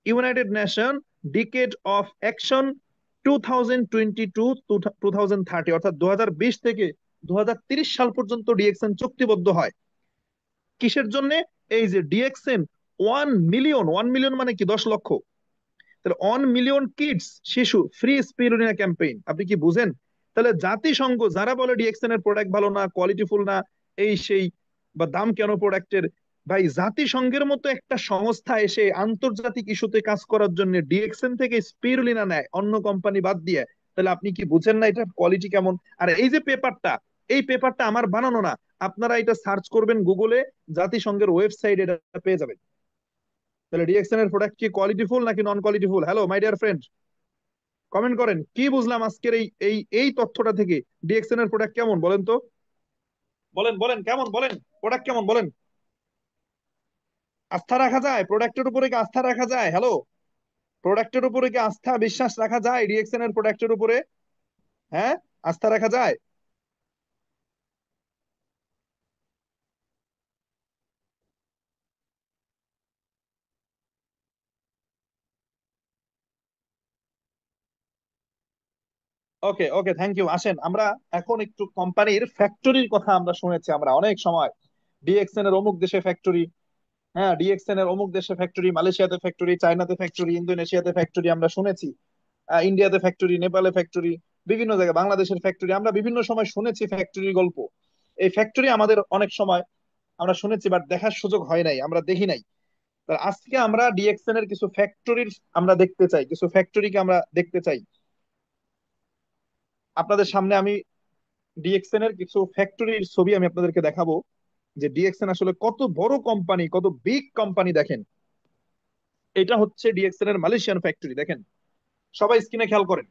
United Nation decade of action 2022-2030, অর্থাৎ 2020 থেকে 2030 সাল পর্যন্ত ডিএক্সএন চুক্তিবদ্ধ হয়। কিসের জন্য? এই যে ডিএক্সএন 1 মিলিয়ন, 1 মিলিয়ন মানে কি? 10 লক্ষ। তাহলে 1 মিলিয়ন কিডস, শিশু, ফ্রি স্পিরুলিনা ক্যাম্পেইন। আপনি কি বুঝেন? তাহলে জাতিসংঘ যারা বলে ডিএক্সএন এর প্রোডাক্ট ভালো না, কোয়ালিটিফুল না, এই সেই, বা দাম কেন প্রোডাক্টের, ভাই জাতিসংঘের মতো একটা সংস্থা এসে আন্তর্জাতিক ইস্যুতে কাজ করার জন্য ডিএক্সএন থেকে স্পিরুলিনা নেয় অন্য কোম্পানি বাদ দিয়ে, তাহলে আপনি কি বুঝেন না এটা কোয়ালিটি কেমন? আর এই যে পেপারটা, এই পেপারটা আমার বানানো না, আপনারা এটা সার্চ করবেন গুগলে, জাতিসংঘের ওয়েবসাইট, এটা পেয়ে যাবেন। তাহলে ডিএক্সএন এর প্রোডাক্ট কি কোয়ালিটিফুল নাকি নন কোয়ালিটিফুল? Hello my dear friend, comment করেন, কি বুঝলাম আজকের এই এই এই তথ্যটা থেকে? ডিএক্সএন এর প্রোডাক্ট কেমন বলেন তো? বলেন বলেন, কেমন বলেন? প্রোডাক্ট কেমন বলেন? আস্থা রাখা যায় প্রোডাক্টের উপরে? কি আস্থা রাখা যায়? হ্যালো, প্রোডাক্টের উপরে কি আস্থা, বিশ্বাস রাখা যায় ডিএক্সএন এর প্রোডাক্টের উপরে? হ্যাঁ, আস্থা রাখা যায়? ওকে ওকে, থ্যাংক ইউ। আসেন আমরা এখন একটু কোম্পানির ফ্যাক্টরির কথা আমরা শুনেছি আমরা অনেক সময়, ডিএক্সএন এর অমুক দেশে ফ্যাক্টরি। হ্যাঁ, ডিএক্সএন এর অমুক দেশে ফ্যাক্টরি, মালয়েশিয়াতে ফ্যাক্টরি, চায়নাতে ফ্যাক্টরি, ইন্দোনেশিয়াতে ফ্যাক্টরি, আমরা শুনেছি। ইন্ডিয়াতে ফ্যাক্টরি, নেপালে ফ্যাক্টরি, বিভিন্ন জায়গায়, বাংলাদেশের ফ্যাক্টরি, আমরা বিভিন্ন সময় শুনেছি ফ্যাক্টরির গল্প। এই ফ্যাক্টরি আমাদের অনেক সময় আমরা শুনেছি, বাট দেখার সুযোগ হয় নাই, আমরা দেখি নাই। তা আজকে আমরা ডিএক্সএন এর কিছু ফ্যাক্টরির আমরা দেখতে চাই, কিছু ফ্যাক্টরিকে আমরা দেখতে চাই। আপনাদের সামনে আমি ডিএক্সএন এর কিছু ফ্যাক্টরির ছবি আমি আপনাদেরকে দেখাবো, যে ডিএক্সএন আসলে কত বড় কোম্পানি, কত বিগ কোম্পানি। দেখেন, এটা হচ্ছে ডিএক্সএন এর মালয়েশিয়ান ফ্যাক্টরি। দেখেন, সবাই স্ক্রিনে খেয়াল করেন।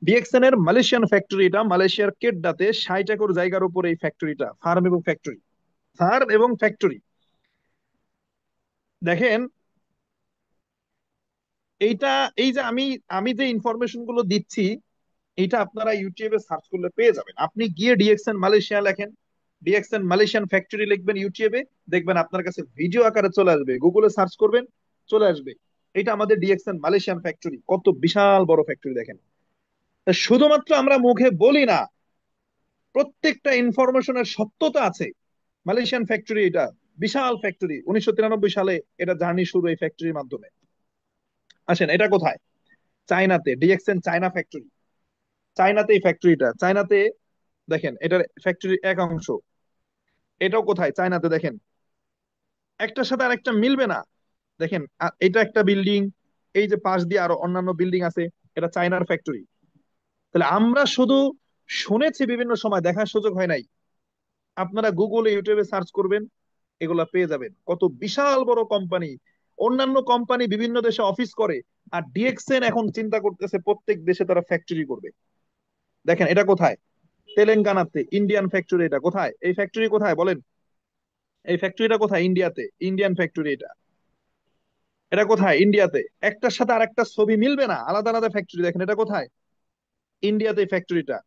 ডিএক্সএন এর মালয়েশিয়ান ফ্যাক্টরি, এটা মালয়েশিয়ার কেড্ডাতে 60 একর জায়গার উপর এই ফ্যাক্টরিটা, ফার্ম এবং ফ্যাক্টরি, ফার্ম এবং ফ্যাক্টরি। দেখেন এইটা, এই যে আমি আমি যে ইনফরমেশন গুলো দিচ্ছি, এটা আপনারা ইউটিউবে সার্চ করলে পেয়ে যাবেন। আপনি গিয়ে ডিএক্সএন মালয়েশিয়া লেখেন, ডিএক্সএন মালয়েশিয়ান ফ্যাক্টরি লিখবেন ইউটিউবে, দেখবেন আপনার কাছে ভিডিও আকারে চলে আসবে। গুগলে সার্চ করবেন, চলে আসবে। এটা আমাদের ডিএক্সএন মালয়েশিয়ান ফ্যাক্টরি, কত বিশাল বড় ফ্যাক্টরি দেখেন। তা শুধুমাত্র আমরা মুখে বলি না, প্রত্যেকটা ইনফরমেশনের সত্যতা আছে। মালয়েশিয়ান ফ্যাক্টরি, এটা বিশাল ফ্যাক্টরি, 1993 সালে এটা জার্নি শুরু এই ফ্যাক্টরির মাধ্যমে। আসেন, এটা কোথায়? চায়নাতে, ডিএক্সএন চায়না ফ্যাক্টরি। চায়নাতে এই ফ্যাক্টরিটা, চায়নাতে। দেখেন এটার ফ্যাক্টরির এক অংশ, এটাও কোথায়? চায়নাতে। দেখেন একটার সাথে আরেকটা মিলবে না। দেখেন এটা একটা বিল্ডিং, এই যে পাশ দিয়ে আরো অন্যান্য বিল্ডিং আছে, এটা চায়নার ফ্যাক্টরি। তাহলে আমরা শুধু শুনেছি, বিভিন্ন সময় দেখার সুযোগ হয় নাই। আপনারা গুগলে ইউটিউবে সার্চ করবেন, এগুলা পেয়ে যাবেন। কত বিশাল বড় কোম্পানি, অন্যান্য কোম্পানি বিভিন্ন দেশে অফিস করে, আর ডিএক্সএন এখন চিন্তা করতেছে প্রত্যেক দেশে তারা ফ্যাক্টরি করবে। দেখেন এটা কোথায়? তেলেঙ্গানাতে ইন্ডিয়ান ফ্যাক্টরি। এটা কোথায়? এই ফ্যাক্টরি কোথায় বলেন? এই ফ্যাক্টরিটা কোথায়? ইন্ডিয়াতে, ইন্ডিয়ান ফ্যাক্টরি এটা। এটা কোথায়? ইন্ডিয়াতে। একটার সাথে আরেকটা ছবি মিলবে না, আলাদা আলাদা ফ্যাক্টরি। দেখেন এটা কোথায়? ইন্ডিয়াতে এই ফ্যাক্টরিটা।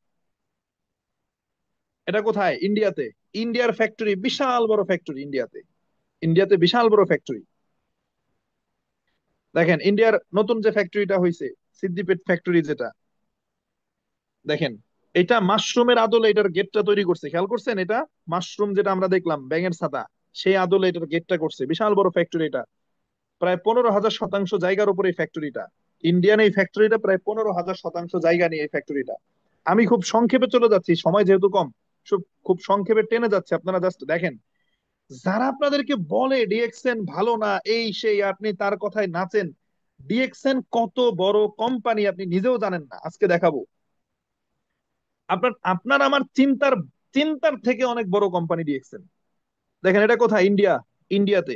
এটা কোথায়? ইন্ডিয়াতে। ইন্ডিয়ার ফ্যাক্টরি, বিশাল বড় ফ্যাক্টরি ইন্ডিয়াতে। ইন্ডিয়াতে বিশাল বড় ফ্যাক্টরি। দেখেন ইন্ডিয়ার নতুন যে ফ্যাক্টরিটা হয়েছে, সিদ্দিপেট ফ্যাক্টরি যেটা, দেখেন এটা মাশরুমের আদলে এটার গেটটা তৈরি করছে, খেয়াল করছেন? এটা মাশরুম যেটা আমরা দেখলাম ব্যাঙের ছাতা, সেই আদলে এটার গেটটা করছে। বিশাল বড় ফ্যাক্টরি এটা, প্রায় 15,000 শতাংশ জায়গার উপর এই ফ্যাক্টরিটা। ইন্ডিয়ান এই ফ্যাক্টরিটা প্রায় 15,000 শতাংশ জায়গা নিয়ে এই ফ্যাক্টরিটা। আমি খুব সংক্ষেপে চলে যাচ্ছি, সময় যেহেতু কম, খুব সংক্ষেপে টেনে যাচ্ছে। আপনারা জাস্ট দেখেন, যারা আপনাদেরকে বলে ডিএক্সএন ভালো না, এই সেই, আপনি তার কথায় নাচেন। ডিএক্সএন কত বড় কোম্পানি আপনি নিজেও জানেন না, আজকে দেখাবো। আপনার আপনার আমার চিন্তার চিন্তার থেকে অনেক বড় কোম্পানি ডিএক্সএন। দেখেন এটা কোথায়? ইন্ডিয়া। ইন্ডিয়াতে,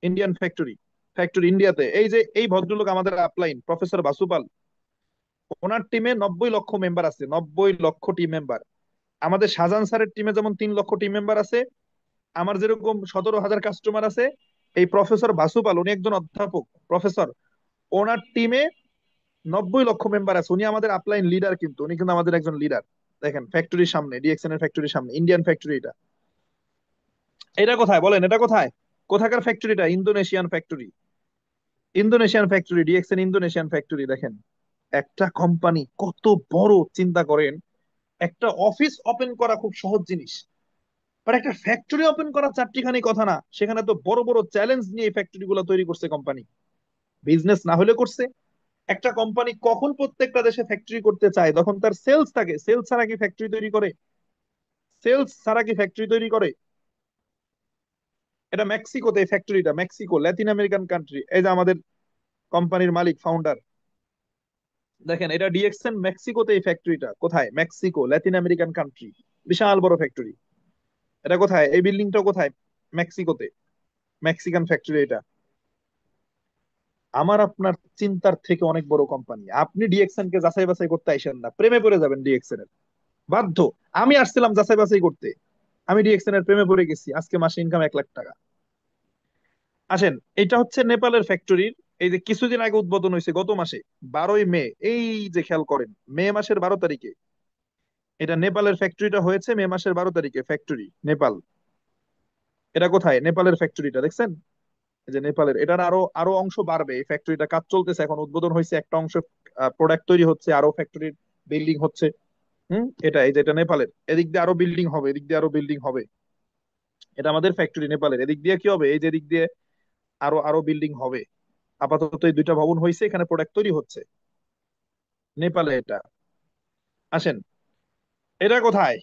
ইন্ডিয়ান ফ্যাক্টরি। ফ্যাক্টরি ইন্ডিয়াতে। এই যে এই ভদ্রলোক আমাদের আপলাইন, প্রফেসর বাসুপাল, ওনার টিমে 90 লক্ষ মেম্বার আছে, 90 লক্ষ টিম মেম্বার। আমাদের শাহজাহান স্যারের টিমে যেমন 3 লক্ষ টিম মেম্বার আছে, আমার যেরকম 17,000 কাস্টমার আছে, এই প্রফেসর বাসুপাল, উনি একজন অধ্যাপক, প্রফেসর, ওনার টিমে 90 লক্ষ মেম্বার আছে। উনি আমাদের আপলাইন লিডার, কিন্তু উনি কিন্তু আমাদের একজন লিডার। দেখেন ফ্যাক্টরির সামনে, ডিএক্সএন এর ফ্যাক্টরির সামনে, ইন্ডিয়ান ফ্যাক্টরি এটা। এটা কোথায় বলেন? এটা কোথায়? কোথাকার ফ্যাক্টরিটা? Indonesian factory. Indonesian factory, DXN Indonesian factory. দেখেন একটা কোম্পানি কত বড়, চিন্তা করেন। একটা অফিস ওপেন করা খুব সহজ জিনিস, বাট একটা ফ্যাক্টরি ওপেন করা চারটিখানি কথা না। সেখানে তো বড় বড় চ্যালেঞ্জ নিয়ে ফ্যাক্টরি গুলো তৈরি করছে কোম্পানি, বিজনেস না হলে করছে। একটা কোম্পানি কখন প্রত্যেকটা দেশে ফ্যাক্টরি করতে চায়, তখন তার সেলস থাকে। সেলস ছাড়া কি ফ্যাক্টরি তৈরি করে? সেলস ছাড়া কি ফ্যাক্টরি তৈরি করে? এটা মেক্সিকোতে এই ফ্যাক্টরিটা, মেক্সিকো, ল্যাতিন আমেরিকান কান্ট্রি। এই যে আমাদের কোম্পানির মালিক, ফাউন্ডার, দেখেন এটা ডিএক্সএন মেক্সিকোতে এই ফ্যাক্টরিটা। কোথায়? মেক্সিকো, ল্যাতিন আমেরিকান কান্ট্রি, বিশাল বড় ফ্যাক্টরি। এটা কোথায়? এই বিল্ডিংটা কোথায়? মেক্সিকোতে, মেক্সিকান ফ্যাক্টরি এটা। আমার আপনার চিন্তার থেকে অনেক বড় কোম্পানি। আপনি ডিএক্সএন কে যাচাই বাছাই করতে আইসেন না, প্রেমে পড়ে যাবেন ডিএক্সএন এর। বাধ্য। আমি আসছিলাম যাচাই বাছাই করতে, আমি ডিএক্সএন এর প্রেমে পড়ে গেছি। আজকে মাসে ইনকাম 1 লাখ টাকা। আসেন, এটা হচ্ছে নেপালের ফ্যাক্টরির, এই যে কিছুদিন আগে উদ্বোধন হয়েছে, গত মাসে 12ই মে। এই যে খেয়াল করেন, মে মাসের 12 তারিখে এটা নেপালের ফ্যাক্টরিটা হয়েছে, মে মাসের 12 তারিখে ফ্যাক্টরি নেপাল। এটা কোথায়? নেপালের ফ্যাক্টরিটা দেখছেন? এই যে নেপালের, এটার আরো আরো অংশ বাড়বে। এই ফ্যাক্টরিটা কাজ চলতেছে, এখন উদ্বোধন হয়েছে, একটা অংশ প্রোডাক্ট তৈরি হচ্ছে, আরো ফ্যাক্টরির বিল্ডিং হচ্ছে। এটা এই যে এটা নেপালের, এদিক দিয়ে আরো বিল্ডিং হবে, এদিক দিয়ে আরো বিল্ডিং হবে। এটা আমাদের ফ্যাক্টরি নেপালের। এদিক দিয়ে কি হবে? এই যে এদিক দিয়ে আরো আরো বিল্ডিং হবে। আপাতত এই দুইটা ভবন হয়েছে, এখানে প্রোডাক্ট তৈরি হচ্ছে নেপালে এটা। আসেন, এটা কোথায়?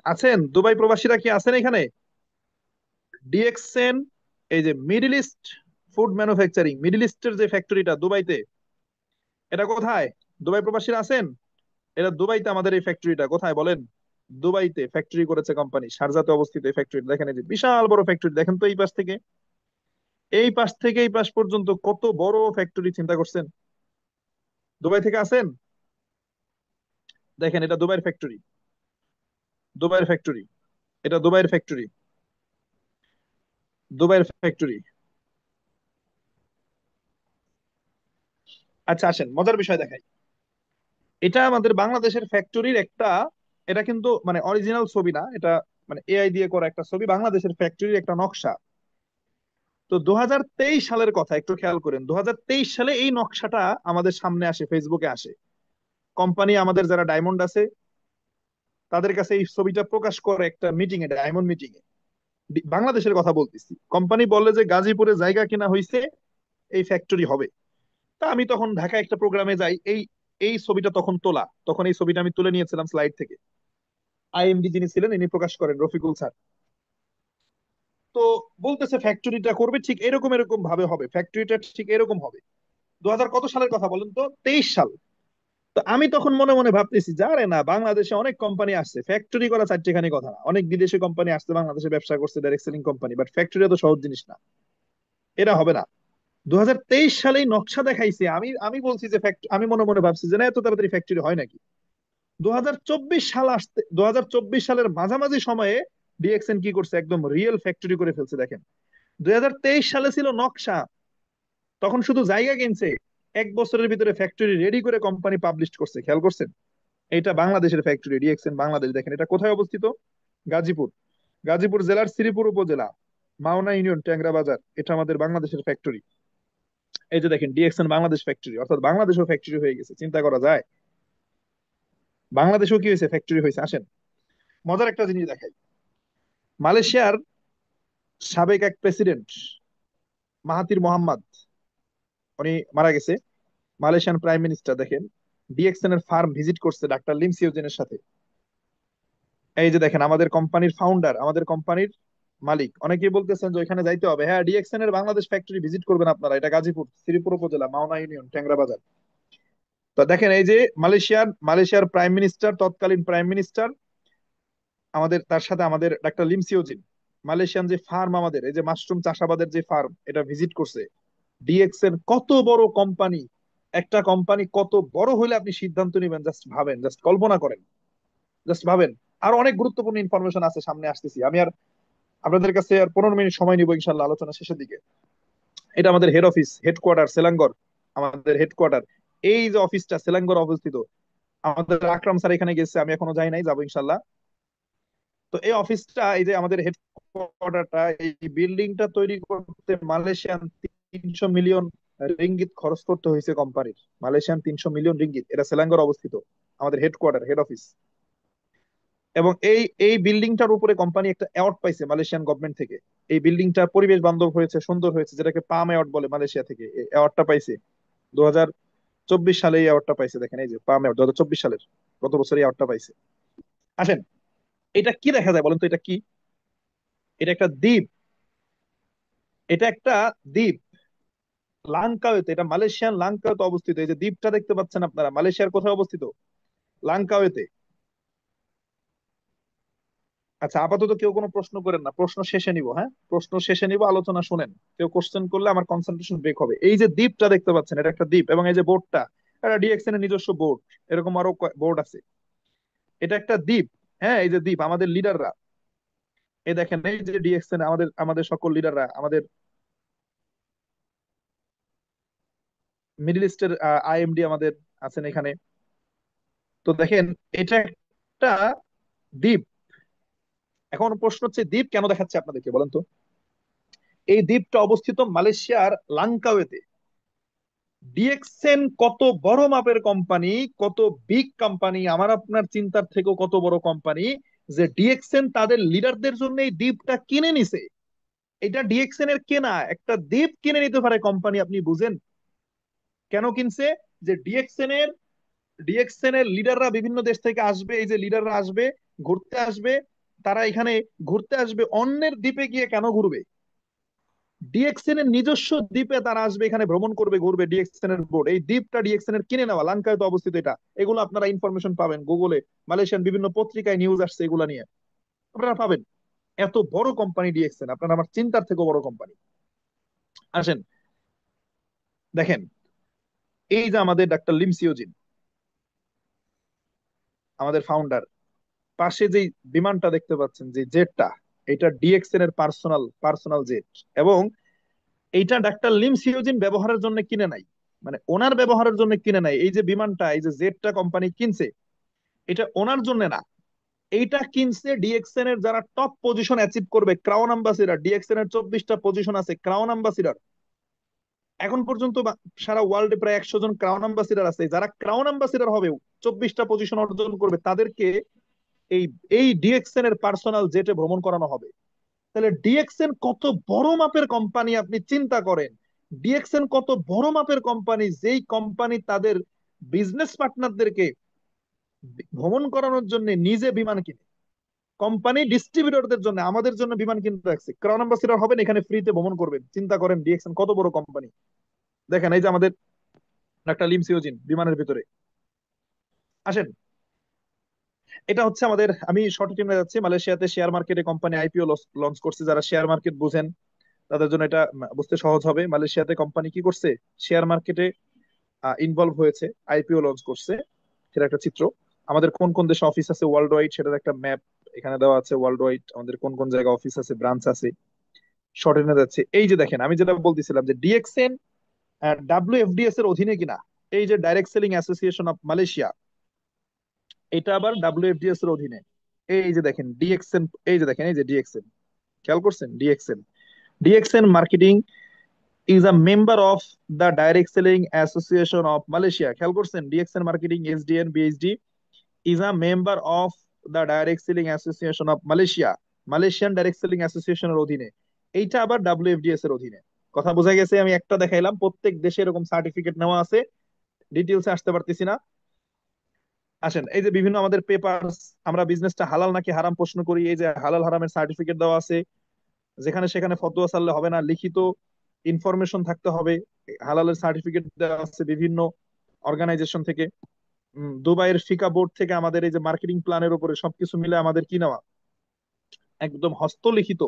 আছেন দুবাই প্রবাসীরা কি আছেন এখানে? ডিএক্সএন, এই যে middle east food manufacturing, middle ইস্টের যে ফ্যাক্টরিটা দুবাইতে, এটা কোথায়? দুবাই প্রবাসীরা আছেন? এটা দুবাইতে আমাদের এই ফ্যাক্টরিটা। কোথায় বলেন? দুবাইতে ফ্যাক্টরি করেছে কোম্পানি, শারজাতে অবস্থিত এই ফ্যাক্টরি। দেখেন এই যে বিশাল বড় ফ্যাক্টরি, দেখেন তো এই পাশ থেকে, এই পাশ থেকে এই পাশ পর্যন্ত কত বড় ফ্যাক্টরি, চিন্তা করছেন? দুবাই থেকে আসেন, দেখেন এটা দুবাইয়ের ফ্যাক্টরি, দুবাইয়ের ফ্যাক্টরি, এটা দুবাইয়ের ফ্যাক্টরি, দুবাইয়ের ফ্যাক্টরি। আচ্ছা আসেন, মজার বিষয় দেখাই। এটা আমাদের বাংলাদেশের ফ্যাক্টরির একটা, এটা কিন্তু মানে অরিজিনাল ছবি না এটা, মানে এআই দিয়ে করা একটা ছবি, বাংলাদেশের ফ্যাক্টরির একটা নকশা। তো 2023 সালের কথা একটু খেয়াল করেন, 2023 সালে এই নকশাটা আমাদের সামনে আসে, ফেসবুকে আসে। কোম্পানি আমাদের যারা ডায়মন্ড আছে তাদের কাছে এই ছবিটা প্রকাশ করে একটা মিটিং এ, ডায়মন্ড মিটিং এ। বাংলাদেশের কথা বলতেছি। কোম্পানি বলে যে গাজীপুরে জায়গা কিনা হয়েছে, এই ফ্যাক্টরি হবে। তা আমি তখন ঢাকায় একটা প্রোগ্রামে যাই, এই এই ছবিটা তখন তোলা, তখন এই ছবিটা আমি তুলে নিয়েছিলাম স্লাইড থেকে। আইএমডি যিনি ছিলেন ইনি প্রকাশ করেন, রফিকুল স্যার। তো বলতেছে ফ্যাক্টরিটা করবে ঠিক এরকম এরকম ভাবে হবে, ফ্যাক্টরিটা ঠিক এরকম হবে। 2000 কত সালের কথা বলেন তো, 23 সাল। তো আমি তখন মনে মনে ভাবতেছি, যারে না বাংলাদেশে অনেক কোম্পানি আসছে, ফ্যাক্টরি করা চারটেখানি কথা না, অনেক বিদেশি কোম্পানি আসছে বাংলাদেশে ব্যবসা করছে, direct selling company, but factory তো সহজ জিনিস না, এরা হবে না। 2023 সালেই নকশা দেখাইছে, আমি আমি বলছি যে আমি মনে মনে ভাবছি যে না, এত তাড়াতাড়ি ফ্যাক্টরি হয় নাকি। 2024 সাল আসতে, 2024 সালের মাঝামাঝি সময়ে ডিএক্সএন কি করছে, একদম রিয়েল ফ্যাক্টরি করে ফেলছে। দেখেন 2023 সালে ছিল নকশা, তখন শুধু জায়গা কিনছে, 1 বছরের ভিতরে ফ্যাক্টরি রেডি করে কোম্পানি পাবলিশ করছে। খেয়াল করছেন? এটা বাংলাদেশের ফ্যাক্টরি, ডিএক্সএন বাংলাদেশ। দেখেন এটা কোথায় অবস্থিত, গাজীপুর, গাজীপুর জেলার শ্রীপুর উপজেলা, মাওনা ইউনিয়ন, ট্যাংরা বাজার। এটা আমাদের বাংলাদেশের ফ্যাক্টরি। এই যে দেখেন ডিএক্সএন বাংলাদেশ ফ্যাক্টরি, অর্থাৎ বাংলাদেশও ফ্যাক্টরি হয়ে গেছে। চিন্তা করা যায়, বাংলাদেশেও কি হয়েছে, ফ্যাক্টরি হয়েছে। আসেন মজার একটা জিনিস দেখাই। মালয়েশিয়ার সাবেক এক প্রেসিডেন্ট মাহাতির মোহাম্মদ, উনি মারা গেছে। মালয়েশিয়ান প্রাইম মিনিস্টার দেখেন ডিএক্সএন এর ফার্ম ভিজিট করছে ডাক্তার লিম সিওজেনের সাথে। এই যে দেখেন আমাদের কোম্পানির ফাউন্ডার, আমাদের কোম্পানির মালিক। অনেকেই বলতেছেন যে ওইখানে যাইতে হবে। হ্যাঁ, ডিএক্সএন এর বাংলাদেশ ফ্যাক্টরি ভিজিট করবেন আপনারা, এটা গাজীপুর, শ্রীপুর উপজেলা, মাওনা ইউনিয়ন, ট্যাংরা বাজার। তো দেখেন এই যে মালয়েশিয়ার প্রাইম মিনিস্টার, তৎকালীন প্রাইম মিনিস্টার আমাদের, তার সাথে আমাদের ডাক্তার লিম সিওজিন, মালয়েশিয়ান যে ফার্ম আমাদের, এই যে মাশরুম চাষাবাদের যে ফার্ম, এটা ভিজিট করছে। ডিএক্সএন কত বড় কোম্পানি, একটা কোম্পানি কত বড় হলে আপনি সিদ্ধান্ত নেবেন, জাস্ট ভাবেন, জাস্ট কল্পনা করেন, জাস্ট ভাবেন। আর অনেক গুরুত্বপূর্ণ ইনফরমেশন আছে, সামনে আসতেছি আমি। আর আপনাদের কাছে আর 15 মিনিট সময় নিবো ইনশাল্লাহ আলোচনা শেষের দিকে। এটা আমাদের হেড অফিস, হেডকোয়ার্টার সেলাঙ্গর, আমাদের হেডকোয়ার্টার। এই যে অফিসটা সেলাঙ্গর অবস্থিত। আমাদের আকরাম স্যার এখানে গেছে, আমি এখনো যাই নাই, যাবো ইনশাল্লাহ। তো এই অফিসটা, এই যে আমাদের হেডকোয়ার্টারটা, এই বিল্ডিংটা তৈরি করতে মালয়েশিয়ান 300 মিলিয়ন রিঙ্গিত খরচ করতে হয়েছে কোম্পানির। Malaysian 300 million ringgit. এটা সেলাঙ্গর অবস্থিত, আমাদের হেডকোয়ার্টার, হেড অফিস। এবং এই এই বিল্ডিংটার উপরে কোম্পানি একটা অ্যাওয়ার্ড পাইছে মালয়েশিয়ান গভর্নমেন্ট থেকে। এই বিল্ডিংটা পরিবেশ বান্ধব হয়েছে, সুন্দর হয়েছে, যেটাকে পাম অ্যাওয়ার্ড বলে, মালয়েশিয়া থেকে এই অ্যাওয়ার্ডটা পাইছে। 2024 সালে এই অ্যাওয়ার্ডটা পাইছে। দেখেন এই যে পাম অ্যাওয়ার্ড, 2024 সালের, গত বছর এই অ্যাওয়ার্ডটা পাইছে। আসেন, এটা কি দেখা যায় বলেন তো, এটা কি? এটা একটা দ্বীপ, এটা একটা দ্বীপ, লাংকাওয়েতে। এটা মালয়েশিয়ান লাংকাওয়েতে অবস্থিত। এই যে দ্বীপটা দেখতে পাচ্ছেন আপনারা, মালয়েশিয়ার কোথায় অবস্থিত? লাংকাওয়েতে। আচ্ছা, আপাতত কেউ কোনো প্রশ্ন করেন না, প্রশ্ন শেষে নিব। হ্যাঁ, প্রশ্ন শেষে নিব, আলোচনা শুনেন। কেউ কোশ্চেন করলে আমার কনসেন্ট্রেশন ব্রেক হবে। এই যে দ্বীপটা দেখতে পাচ্ছেন, এটা একটা দ্বীপ, এবং এই যে বোর্ডটা, এটা ডিএক্সএন এর নিজস্ব বোর্ড। এরকম আরো বোর্ড আছে। এটা একটা দ্বীপ। হ্যাঁ, এই যে দ্বীপ, আমাদের লিডাররা, এই দেখেন এই যে ডিএক্সএন, আমাদের আমাদের সকল লিডাররা, আমাদের মিডল ইস্টের আইএমডি আমাদের আছেন এখানে। তো দেখেন এটা একটা দ্বীপ। এখন প্রশ্ন হচ্ছে, দ্বীপ কেন দেখাচ্ছে আপনাদেরকে বলেন তো? এই দ্বীপটা অবস্থিত মালয়েশিয়ার লাংকাওয়েতে। ডিএক্সএন কত বড় মাপের কোম্পানি, কত বিগ কোম্পানি, আমার আপনার চিন্তার থেকেও কত বড় কোম্পানি, যে ডিএক্সএন তাদের লিডারদের জন্য এই দ্বীপটা কিনে নিছে। এটা ডিএক্সএন এর কেনা, একটা দ্বীপ কিনে নিতে পারে কোম্পানি, আপনি বুঝেন কেন কিনছে? যে ডিএক্সএন এর লিডাররা বিভিন্ন দেশ থেকে আসবে, এই যে লিডাররা আসবে, ঘুরতে আসবে, তারা এখানে ঘুরতে আসবে, অন্যের দ্বীপে গিয়ে কেন ঘুরবে? ডিএক্সএন এর নিজস্ব দ্বীপে তারা আসবে, এখানে ভ্রমণ করবে, ঘুরবে। ডিএক্সএন এর বোর্ড, এই দ্বীপটা ডিএক্সএন এর কিনে নেওয়া, লঙ্কায় তো অবস্থিত এটা। এগুলো আপনারা ইনফরমেশন পাবেন গুগলে, মালয়েশিয়ান বিভিন্ন পত্রিকায় নিউজ আসছে, এগুলা নিয়ে আপনারা পাবেন। এত বড় কোম্পানি ডিএক্সএন, আপনারা আমার চিন্তার থেকে বড় কোম্পানি। আসেন দেখেন, এই যে আমাদের ডাক্তার লিম সিওজিন, আমাদের ফাউন্ডার, পাশে যে বিমানটা দেখতে পাচ্ছেন, যে জেটটা, এটা ডিএক্সএন এর পার্সোনাল জেট। এবং এইটা ডাক্তার লিম সিওজিন ব্যবহারের জন্য কিনে নাই, মানে ওনার ব্যবহারের জন্য কিনে নাই। এই যে বিমানটা, এই যে জেটটা কোম্পানি কিনছে, এটা ওনার জন্য না, এইটা কিনছে ডিএক্সএন এর যারা টপ পজিশন অ্যাচিভ করবে, ক্রাউন অ্যাম্বাসিডার। ডিএক্সএন এর 24টা পজিশন আছে ক্রাউন অ্যাম্বাসিডার। এখন পর্যন্ত সারা ওয়ার্ল্ডে প্রায় 100 জন ক্রাউন অ্যাম্বাসিডার আছে। যারা ক্রাউন অ্যাম্বাসিডার হবে, 24টা পজিশন অর্জন করবে, তাদেরকে এই এই ডিএক্সএন এর পার্সোনাল জেটে ভ্রমণ করানো হবে। তাহলে ডিএক্সএন কত বড় মাপের কোম্পানি আপনি চিন্তা করেন। ডিএক্সএন কত বড় মাপের কোম্পানি, যেই কোম্পানি তাদের বিজনেস পার্টনারদেরকে ভ্রমণ করানোর জন্য নিজে বিমান কিনে, কোম্পানি ডিস্ট্রিবিউটরদের জন্য, আমাদের জন্য বিমান কিনতে রাখছে। ক্রাউন অ্যাম্বাসিডার হবেন, এখানে ফ্রিতে ভ্রমণ করবেন। চিন্তা করেন ডিএক্সএন কত বড় কোম্পানি। দেখেন এই যে আমাদের একটা লিমসিওজিন বিমানের ভিতরে। আসেন, এটা হচ্ছে আমাদের, আমি শর্ট টিমে যাচ্ছি। মালয়েশিয়াতে শেয়ার মার্কেটে কোম্পানি আইপিও লঞ্চ করছে। যারা শেয়ার মার্কেট বুঝেন তাদের জন্য এটা বুঝতে সহজ হবে। মালয়েশিয়াতে কোম্পানি কি করছে, শেয়ার মার্কেটে ইনভলভ হয়েছে, আইপিও লঞ্চ করছে। সেটা একটা চিত্র। আমাদের কোন কোন দেশে অফিস আছে ওয়ার্ল্ড ওয়াইড, সেটার একটা ম্যাপ এখানে দেওয়া আছে। ওয়ার্ল্ড ওয়াইড আমাদের কোন কোন জায়গায় অফিস আছে, ব্রাঞ্চ আছে। শর্ট এনে যাচ্ছে। এই যে দেখেন, আমি যেটা বলতেছিলাম যে ডিএক্সএন ডাব্লিউএফডিএস এর অধীনে কিনা। এই যে direct selling association of Malaysia, এটা আবার ডাব্লিউএফডিএস এর অধীনে। এই যে দেখেন ডিএক্সএন, এই যে দেখেন, এই যে ডিএক্সএন, খেয়াল করছেন DXN. DXN marketing is a member of the Direct Selling Association of Malaysia. খেয়াল করছেন, DXN marketing SDN BHD is a member of the Direct Selling Association of Malaysia, Malaysian direct selling অ্যাসোসিয়েশনের অধীনে। এইটা আবার ডাব্লিউএফডিএস এর অধীনে। কথা বোঝা গেছে? আমি একটা দেখাইলাম, প্রত্যেক দেশে এরকম সার্টিফিকেট নেওয়া আছে। ডিটেলসে আসতে পারতেছি না। আসেন, এই যে বিভিন্ন আমাদের পেপারস, আমরা বিজনেসটা হালাল নাকি হারাম প্রশ্ন করি, এই যে হালাল হারামের সার্টিফিকেট দেওয়া আছে। যেখানে সেখানে ফতোয়া ছাড়লে হবে না, লিখিত ইনফরমেশন থাকতে হবে। হালালের সার্টিফিকেট দেওয়া আছে বিভিন্ন অর্গানাইজেশন থেকে। দুবাইয়ের ফিকা বোর্ড থেকে আমাদের এই যে মার্কেটিং প্ল্যানের উপরে সবকিছু মিলে আমাদের কি নেওয়া, একদম হস্তলিখিত,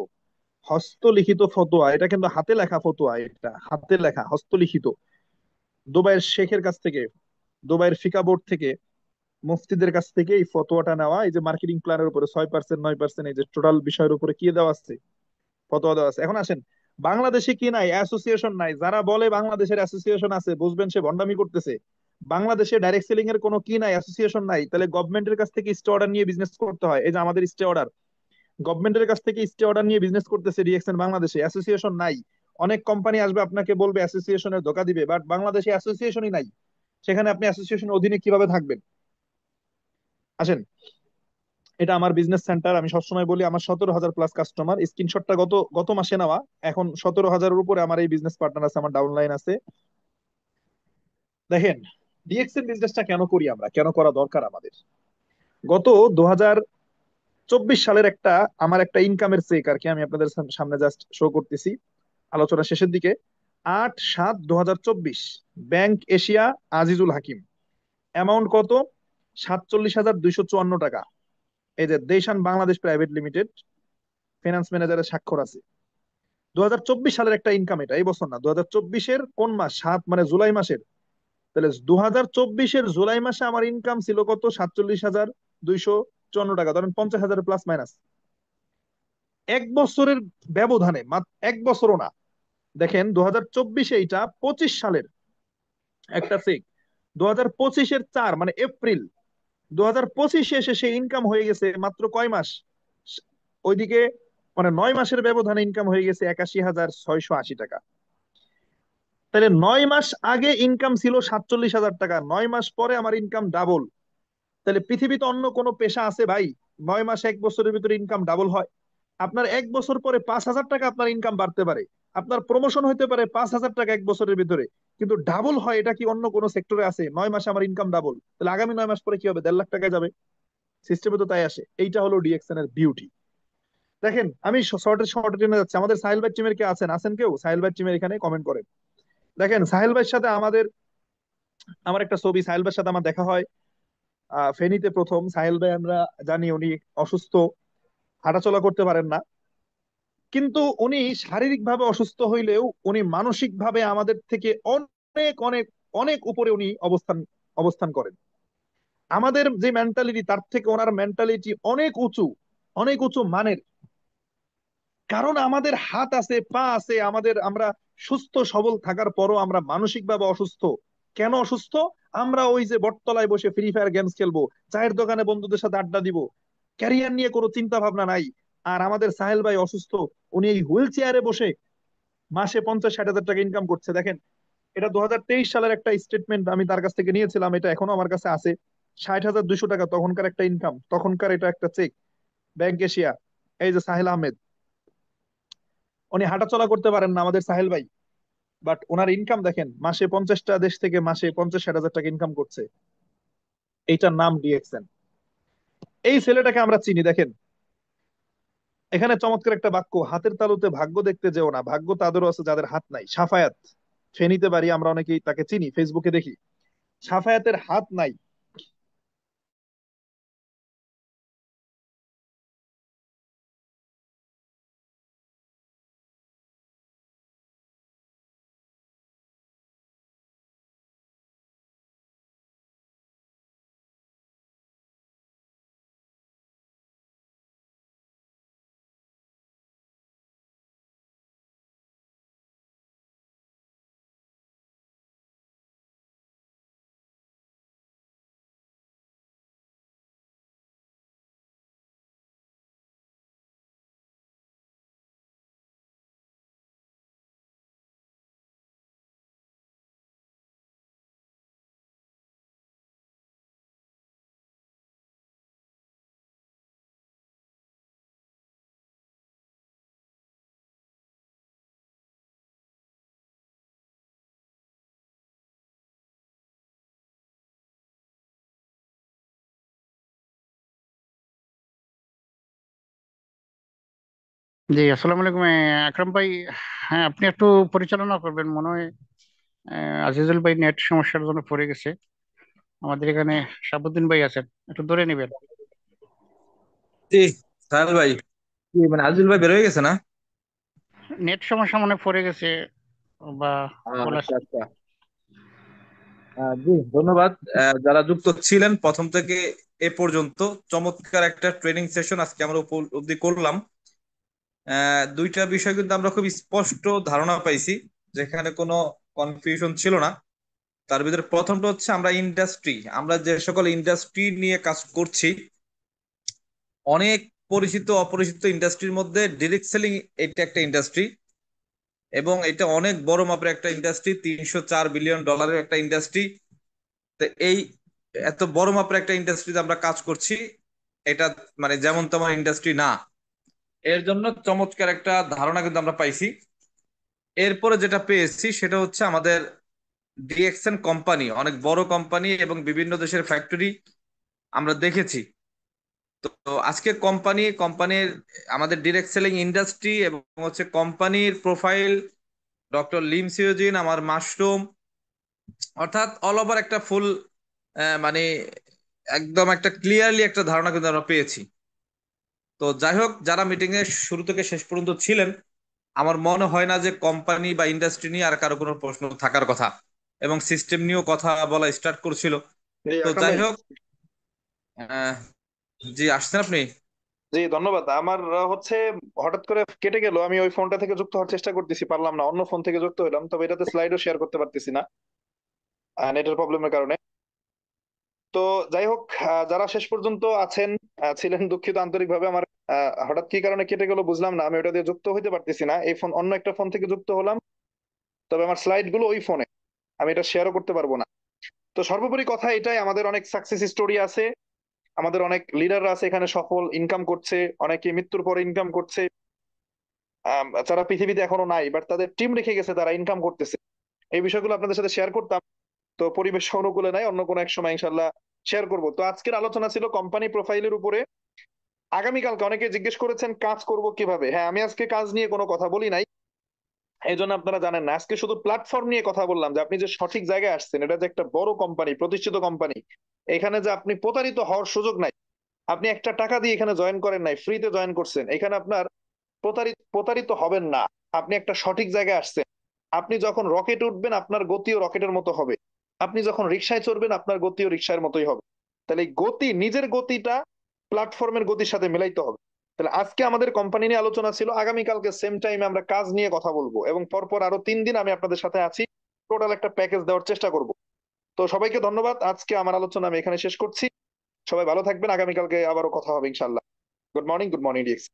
হস্তলিখিত ফতোয়া। এটা কিন্তু হাতে লেখা ফতোয়া, এটা হাতে লেখা হস্তলিখিত। দুবাইয়ের শেখের কাছ থেকে, দুবাইয়ের ফিকা বোর্ড থেকে, মুফতিদের কাছ থেকে এই ফতোয়াটা নেওয়া। এই যে মার্কেটিং প্ল্যানের উপরে 6%, 9%, এই যে টোটাল বিষয়ের উপরে কি দেওয়া আছে, ফতোয়া দেওয়া আছে। এখন আসেন, বাংলাদেশে কি নাই, অ্যাসোসিয়েশন নাই। যারা বলে বাংলাদেশের অ্যাসোসিয়েশন আছে, বুঝবেন সে ভন্ডামি করতেছে। বাংলাদেশে ডাইরেক্ট সেলিং এর কোনো কি নাই, অ্যাসোসিয়েশন নাই। তাহলে গভর্নমেন্টের কাছ থেকে স্টে অর্ডার নিয়ে বিজনেস করতে হয়। এই যে আমাদের স্টে অর্ডার, গভর্নমেন্টের কাছ থেকে স্টে অর্ডার নিয়ে বিজনেস করতেছে ডিএক্সএন। বাংলাদেশে অ্যাসোসিয়েশন নাই। অনেক কোম্পানি আসবে আপনাকে বলবে অ্যাসোসিয়েশনের ধোকা দিবে, বাট বাংলাদেশে অ্যাসোসিয়েশনই নাই। সেখানে আপনি অ্যাসোসিয়েশনের অধীনে কিভাবে থাকবেন? আসেন, এটা আমার বিজনেস সেন্টার। আমি সবসময় বলি আমার 17,000+ কাস্টমার। স্ক্রিনশটটা গত গত মাসে নেওয়া। এখন 17,000-এর উপরে আমার এই বিজনেস পার্টনার আছে, আমার ডাউনলাইন আছে। দেখেন ডিএক্সএন বিজনেসটা কেন করি আমরা, কেন করা দরকার আমাদের। গত 2024 সালের একটা, আমার একটা ইনকামের চেক আর কি, আমি আপনাদের সামনে জাস্ট শো করতেছি আলোচনা শেষের দিকে। 8/7/2024, ব্যাংক এশিয়া, আজিজুল হাকিম। অ্যামাউন্ট কত? 47,254 টাকা। এই যে দেশান বাংলাদেশ প্রাইভেট লিমিটেড, ফিনান্স ম্যানেজারের স্বাক্ষর আছে। 2024 সালের একটা ইনকাম, এটা এই বছর না, 2024-এর কোন মাস, 7 মানে জুলাই মাসের। তাহলে 2024-এর জুলাই মাসে আমার ইনকাম ছিল কত? 47,254 টাকা। ধরেন 50,000 প্লাস মাইনাস। এক বছরের ব্যবধানে, মাত্র এক বছরও না। দেখেন 2024-এ, এইটা 25 সালের একটা চেক। 2025-এর 4 মানে এপ্রিল, 2025-এ এসে সে ইনকাম হয়ে গেছে মাত্র কয় মাস, ওইদিকে মানে 9 মাসের ব্যবধানে ইনকাম হয়ে গেছে 81,680 টাকা। তাহলে 9 মাস আগে ইনকাম ছিল 47,000 টাকা, 9 মাস পরে আমার ইনকাম ডাবল। তাহলে পৃথিবীতে অন্য কোনো পেশা আছে ভাই 9 মাস 1 বছরের ভিতরে ইনকাম ডাবল হয়? আপনার 1 বছর পরে 5,000 টাকা আপনার ইনকাম বাড়তে পারে, আপনার প্রমোশন হতে পারে 5,000 টাকা 1 বছরের ভিতরে, কিন্তু ডাবল হয় এটা কি অন্য কোনো সেক্টরে আছে? 9 মাসে আমার ইনকাম ডাবল, তাহলে আগামী 9 মাস পরে কি হবে? 1.5 লাখ টাকা যাবে। সিস্টেমে তো তাই আসে। এইটা হলো ডিএক্সএন এর বিউটি। দেখেন আমি শর্টে শর্টে টেনে যাচ্ছি। আমাদের সাহেল ভাই টিমের কে আছেন? আছেন কেউ সাহেল ভাই টিমের? এখানে কমেন্ট করেন। দেখেন সাহেল ভাইয়ের সাথে আমাদের, আমার একটা ছবি, সাহেল ভাইয়ের সাথে আমার দেখা হয় ফেনীতে প্রথম। সাহেল ভাই আমরা জানি উনি অসুস্থ, হাঁটাচলা করতে পারেন না। কিন্তু উনি শারীরিক ভাবে অসুস্থ হইলেও উনি মানসিক ভাবে আমাদের থেকে অনেক অনেক অনেক উপরে উনি অবস্থান অবস্থান করেন। আমাদের যে মেন্টালিটি, তার থেকে ওনার মেন্টালিটি অনেক উঁচু, অনেক উঁচু মানের। কারণ আমাদের হাত আছে, পা আছে, আমাদের, আমরা সুস্থ সবল থাকার পরও আমরা মানসিক ভাবে অসুস্থ। কেন অসুস্থ? আমরা ওই যে বটতলায় বসে ফ্রি ফায়ার গেমস খেলবো, চায়ের দোকানে বন্ধুদের সাথে আড্ডা দিব, ক্যারিয়ার নিয়ে কোনো চিন্তা ভাবনা নাই। আর আমাদের সাহেল ভাই অসুস্থ, উনি এই হুইল চেয়ারে বসে মাসে 50-60 হাজার টাকা ইনকাম করছে। দেখেন, এটা 2023 সালের একটা স্টেটমেন্ট, আমি তার কাছ থেকে নিয়েছিলাম, এটা এখনো আমার কাছে আছে। 60,200 টাকা তখনকার একটা ইনকাম, তখনকার এটা একটা চেক, ব্যাংক এশিয়া। এই যে সাহেল আহমেদ, উনি হাঁটাচলা করতে পারেন না আমাদের সাহেল ভাই, বাট ওনার ইনকাম দেখেন, মাসে 50টা দেশ থেকে মাসে 50-60 হাজার টাকা ইনকাম করছে। এইটার নাম ডিএক্সএন। এই ছেলেটাকে আমরা চিনি। দেখেন, এখানে চমৎকার একটা বাক্য, হাতের তালুতে ভাগ্য দেখতে যেও না, ভাগ্য তাদেরও আছে যাদের হাত নাই। সাফায়াত, ফেনীতে বাড়ি, আমরা অনেকেই তাকে চিনি, ফেসবুকে দেখি। সাফায়াতের হাত নাই। জি, আসসালামু আলাইকুম। আকরাম ভাই, হ্যাঁ আপনি একটু পরিচালনা করবেন মনে হয়। আজিজুল ভাই নেট সমস্যার জন্য পড়ে গেছে। আমাদের এখানে শাহাবুদ্দিন ভাই আছেন, একটু ধরে নেবেন। জি, সাহেল ভাই, কি মানে আজিজুল ভাই বের হয়ে গেছে না? নেট সমস্যা মনে পড়ে গেছে বা বলা। আচ্ছা আচ্ছা। জি, ধন্যবাদ। যারা যুক্ত ছিলেন প্রথম থেকে এ পর্যন্ত, চমৎকার একটা ট্রেনিং সেশন আজকে আমরা উপলব্ধি করলাম। দুইটা বিষয় কিন্তু আমরা খুব স্পষ্ট ধারণা পাইছি, যেখানে কোনো কনফিউশন ছিল না। তার ভিতরে প্রথমটা হচ্ছে আমরা যে সকল ইন্ডাস্ট্রি নিয়ে কাজ করছি, অনেক পরিচিত অপরিচিত ইন্ডাস্ট্রির মধ্যে ডিরেক্ট সেলিং এটা একটা ইন্ডাস্ট্রি, এবং এটা অনেক বড় মাপের একটা ইন্ডাস্ট্রি, $304 বিলিয়ন একটা ইন্ডাস্ট্রি। তো এই এত বড় মাপের একটা ইন্ডাস্ট্রিতে আমরা কাজ করছি, এটা মানে যেমন তেমন ইন্ডাস্ট্রি না। এর জন্য চমৎকার একটা ধারণা কিন্তু আমরা পাইছি। এরপরে যেটা পেয়েছি সেটা হচ্ছে আমাদের ডিএক্সএন কোম্পানি অনেক বড় কোম্পানি এবং বিভিন্ন দেশের ফ্যাক্টরি আমরা দেখেছি। তো আজকে কোম্পানির আমাদের ডিরেক্ট সেলিং ইন্ডাস্ট্রি এবং হচ্ছে কোম্পানির প্রোফাইল, ডক্টর লিম সিওজিন, আমার মাশরুম, অর্থাৎ অল ওভার একটা ফুল মানে একদম একটা ক্লিয়ারলি একটা ধারণা কিন্তু আমরা পেয়েছি। তো যাই হোক, যারা মিটিং এর শুরু থেকে শেষ পর্যন্ত ছিলেন, আমার মনে হয় না যে কোম্পানি বা ইন্ডাস্ট্রি নিয়ে আর কারো কোনো প্রশ্ন থাকার কথা, এবং সিস্টেম নিয়েও কথা বলা স্টার্ট করছিল। এই তো আকরাম যাই ভাই। হোক, আহ, জি আসছেন আপনি। জি ধন্যবাদ। আমার হচ্ছে হঠাৎ করে কেটে গেল, আমি ওই ফোনটা থেকে যুক্ত হওয়ার চেষ্টা করতেছি, পারলাম না, অন্য ফোন থেকে যুক্ত হলাম, তবে এটাতে স্লাইডও শেয়ার করতে পারতেছি না নেটের প্রবলেমের কারণে। তো যাই হোক, যারা শেষ পর্যন্ত আছেন, ছিলেন, দুঃখিত আন্তরিকভাবে। আমার হঠাৎ কি কারণে কেটে গেল বুঝলাম না, আমি ওটা দিয়ে যুক্ত হইতে পারতেছি না, এই ফোন অন্য একটা ফোন থেকে যুক্ত হলাম, তবে আমার স্লাইড গুলো ওই ফোনে, আমি এটা শেয়ারও করতে পারবো না। তো সর্বোপরি কথা এটাই, আমাদের অনেক সাকসেস স্টোরি আছে, আমাদের অনেক লিডাররা আছে এখানে সফল, ইনকাম করছে, অনেকে মৃত্যুর পরে ইনকাম করছে, যারা পৃথিবীতে এখনো নাই বাট তাদের টিম রেখে গেছে, তারা ইনকাম করতেছে। এই বিষয়গুলো আপনাদের সাথে শেয়ার করতাম, তো পরিবেশ অনুকূলে নাই, অন্য কোনো এক সময় ইনশাল্লাহ শেয়ার করব। তো আজকের আলোচনা ছিল কোম্পানি প্রোফাইলের উপরে। আগামীকালকে অনেকে জিজ্ঞেস করেছেন কাজ করব কিভাবে। হ্যাঁ, আমি আজকে কাজ নিয়ে কোনো কথা বলি নাই, এই জন্য আপনারা জানেন না। আজকে শুধু প্ল্যাটফর্ম নিয়ে কথা বললাম, যে আপনি যে সঠিক জায়গায় আসছেন, এটা যে একটা বড় কোম্পানি, প্রতিষ্ঠিত কোম্পানি, এখানে যে আপনি প্রতারিত হওয়ার সুযোগ নাই। আপনি একটা টাকা দিয়ে এখানে জয়েন করেন নাই, ফ্রিতে জয়েন করছেন, এখানে আপনার প্রতারিত হবেন না। আপনি একটা সঠিক জায়গায় আসছেন। আপনি যখন রকেট উঠবেন, আপনার গতিও রকেটের মতো হবে। আপনি যখন রিক্সায় চড়বেন, আপনার গতিও রিক্সার মতোই হবে। তাহলে এই গতি, নিজের গতিটা প্ল্যাটফর্মের গতির সাথে মিলাইতে হবে। তাহলে আজকে আমাদের কোম্পানি নিয়ে আলোচনা ছিল, আগামীকালকে সেম টাইমে আমরা কাজ নিয়ে কথা বলবো, এবং পরপর আরো 3 দিন আমি আপনাদের সাথে আছি, টোটাল একটা প্যাকেজ দেওয়ার চেষ্টা করব। তো সবাইকে ধন্যবাদ, আজকে আমার আলোচনা আমি এখানে শেষ করছি। সবাই ভালো থাকবেন, আগামীকালকে আবারও কথা হবে ইনশাল্লাহ। Good morning DX.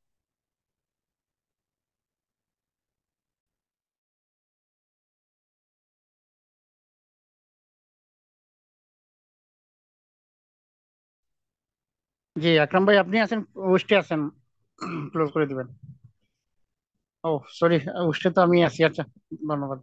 জি আকরাম ভাই, আপনি আছেন, ওয়েস্টে আছেন, ক্লোজ করে দিবেন। ও সরি, ওয়েস্টে তো আমি আছি। আচ্ছা, ধন্যবাদ।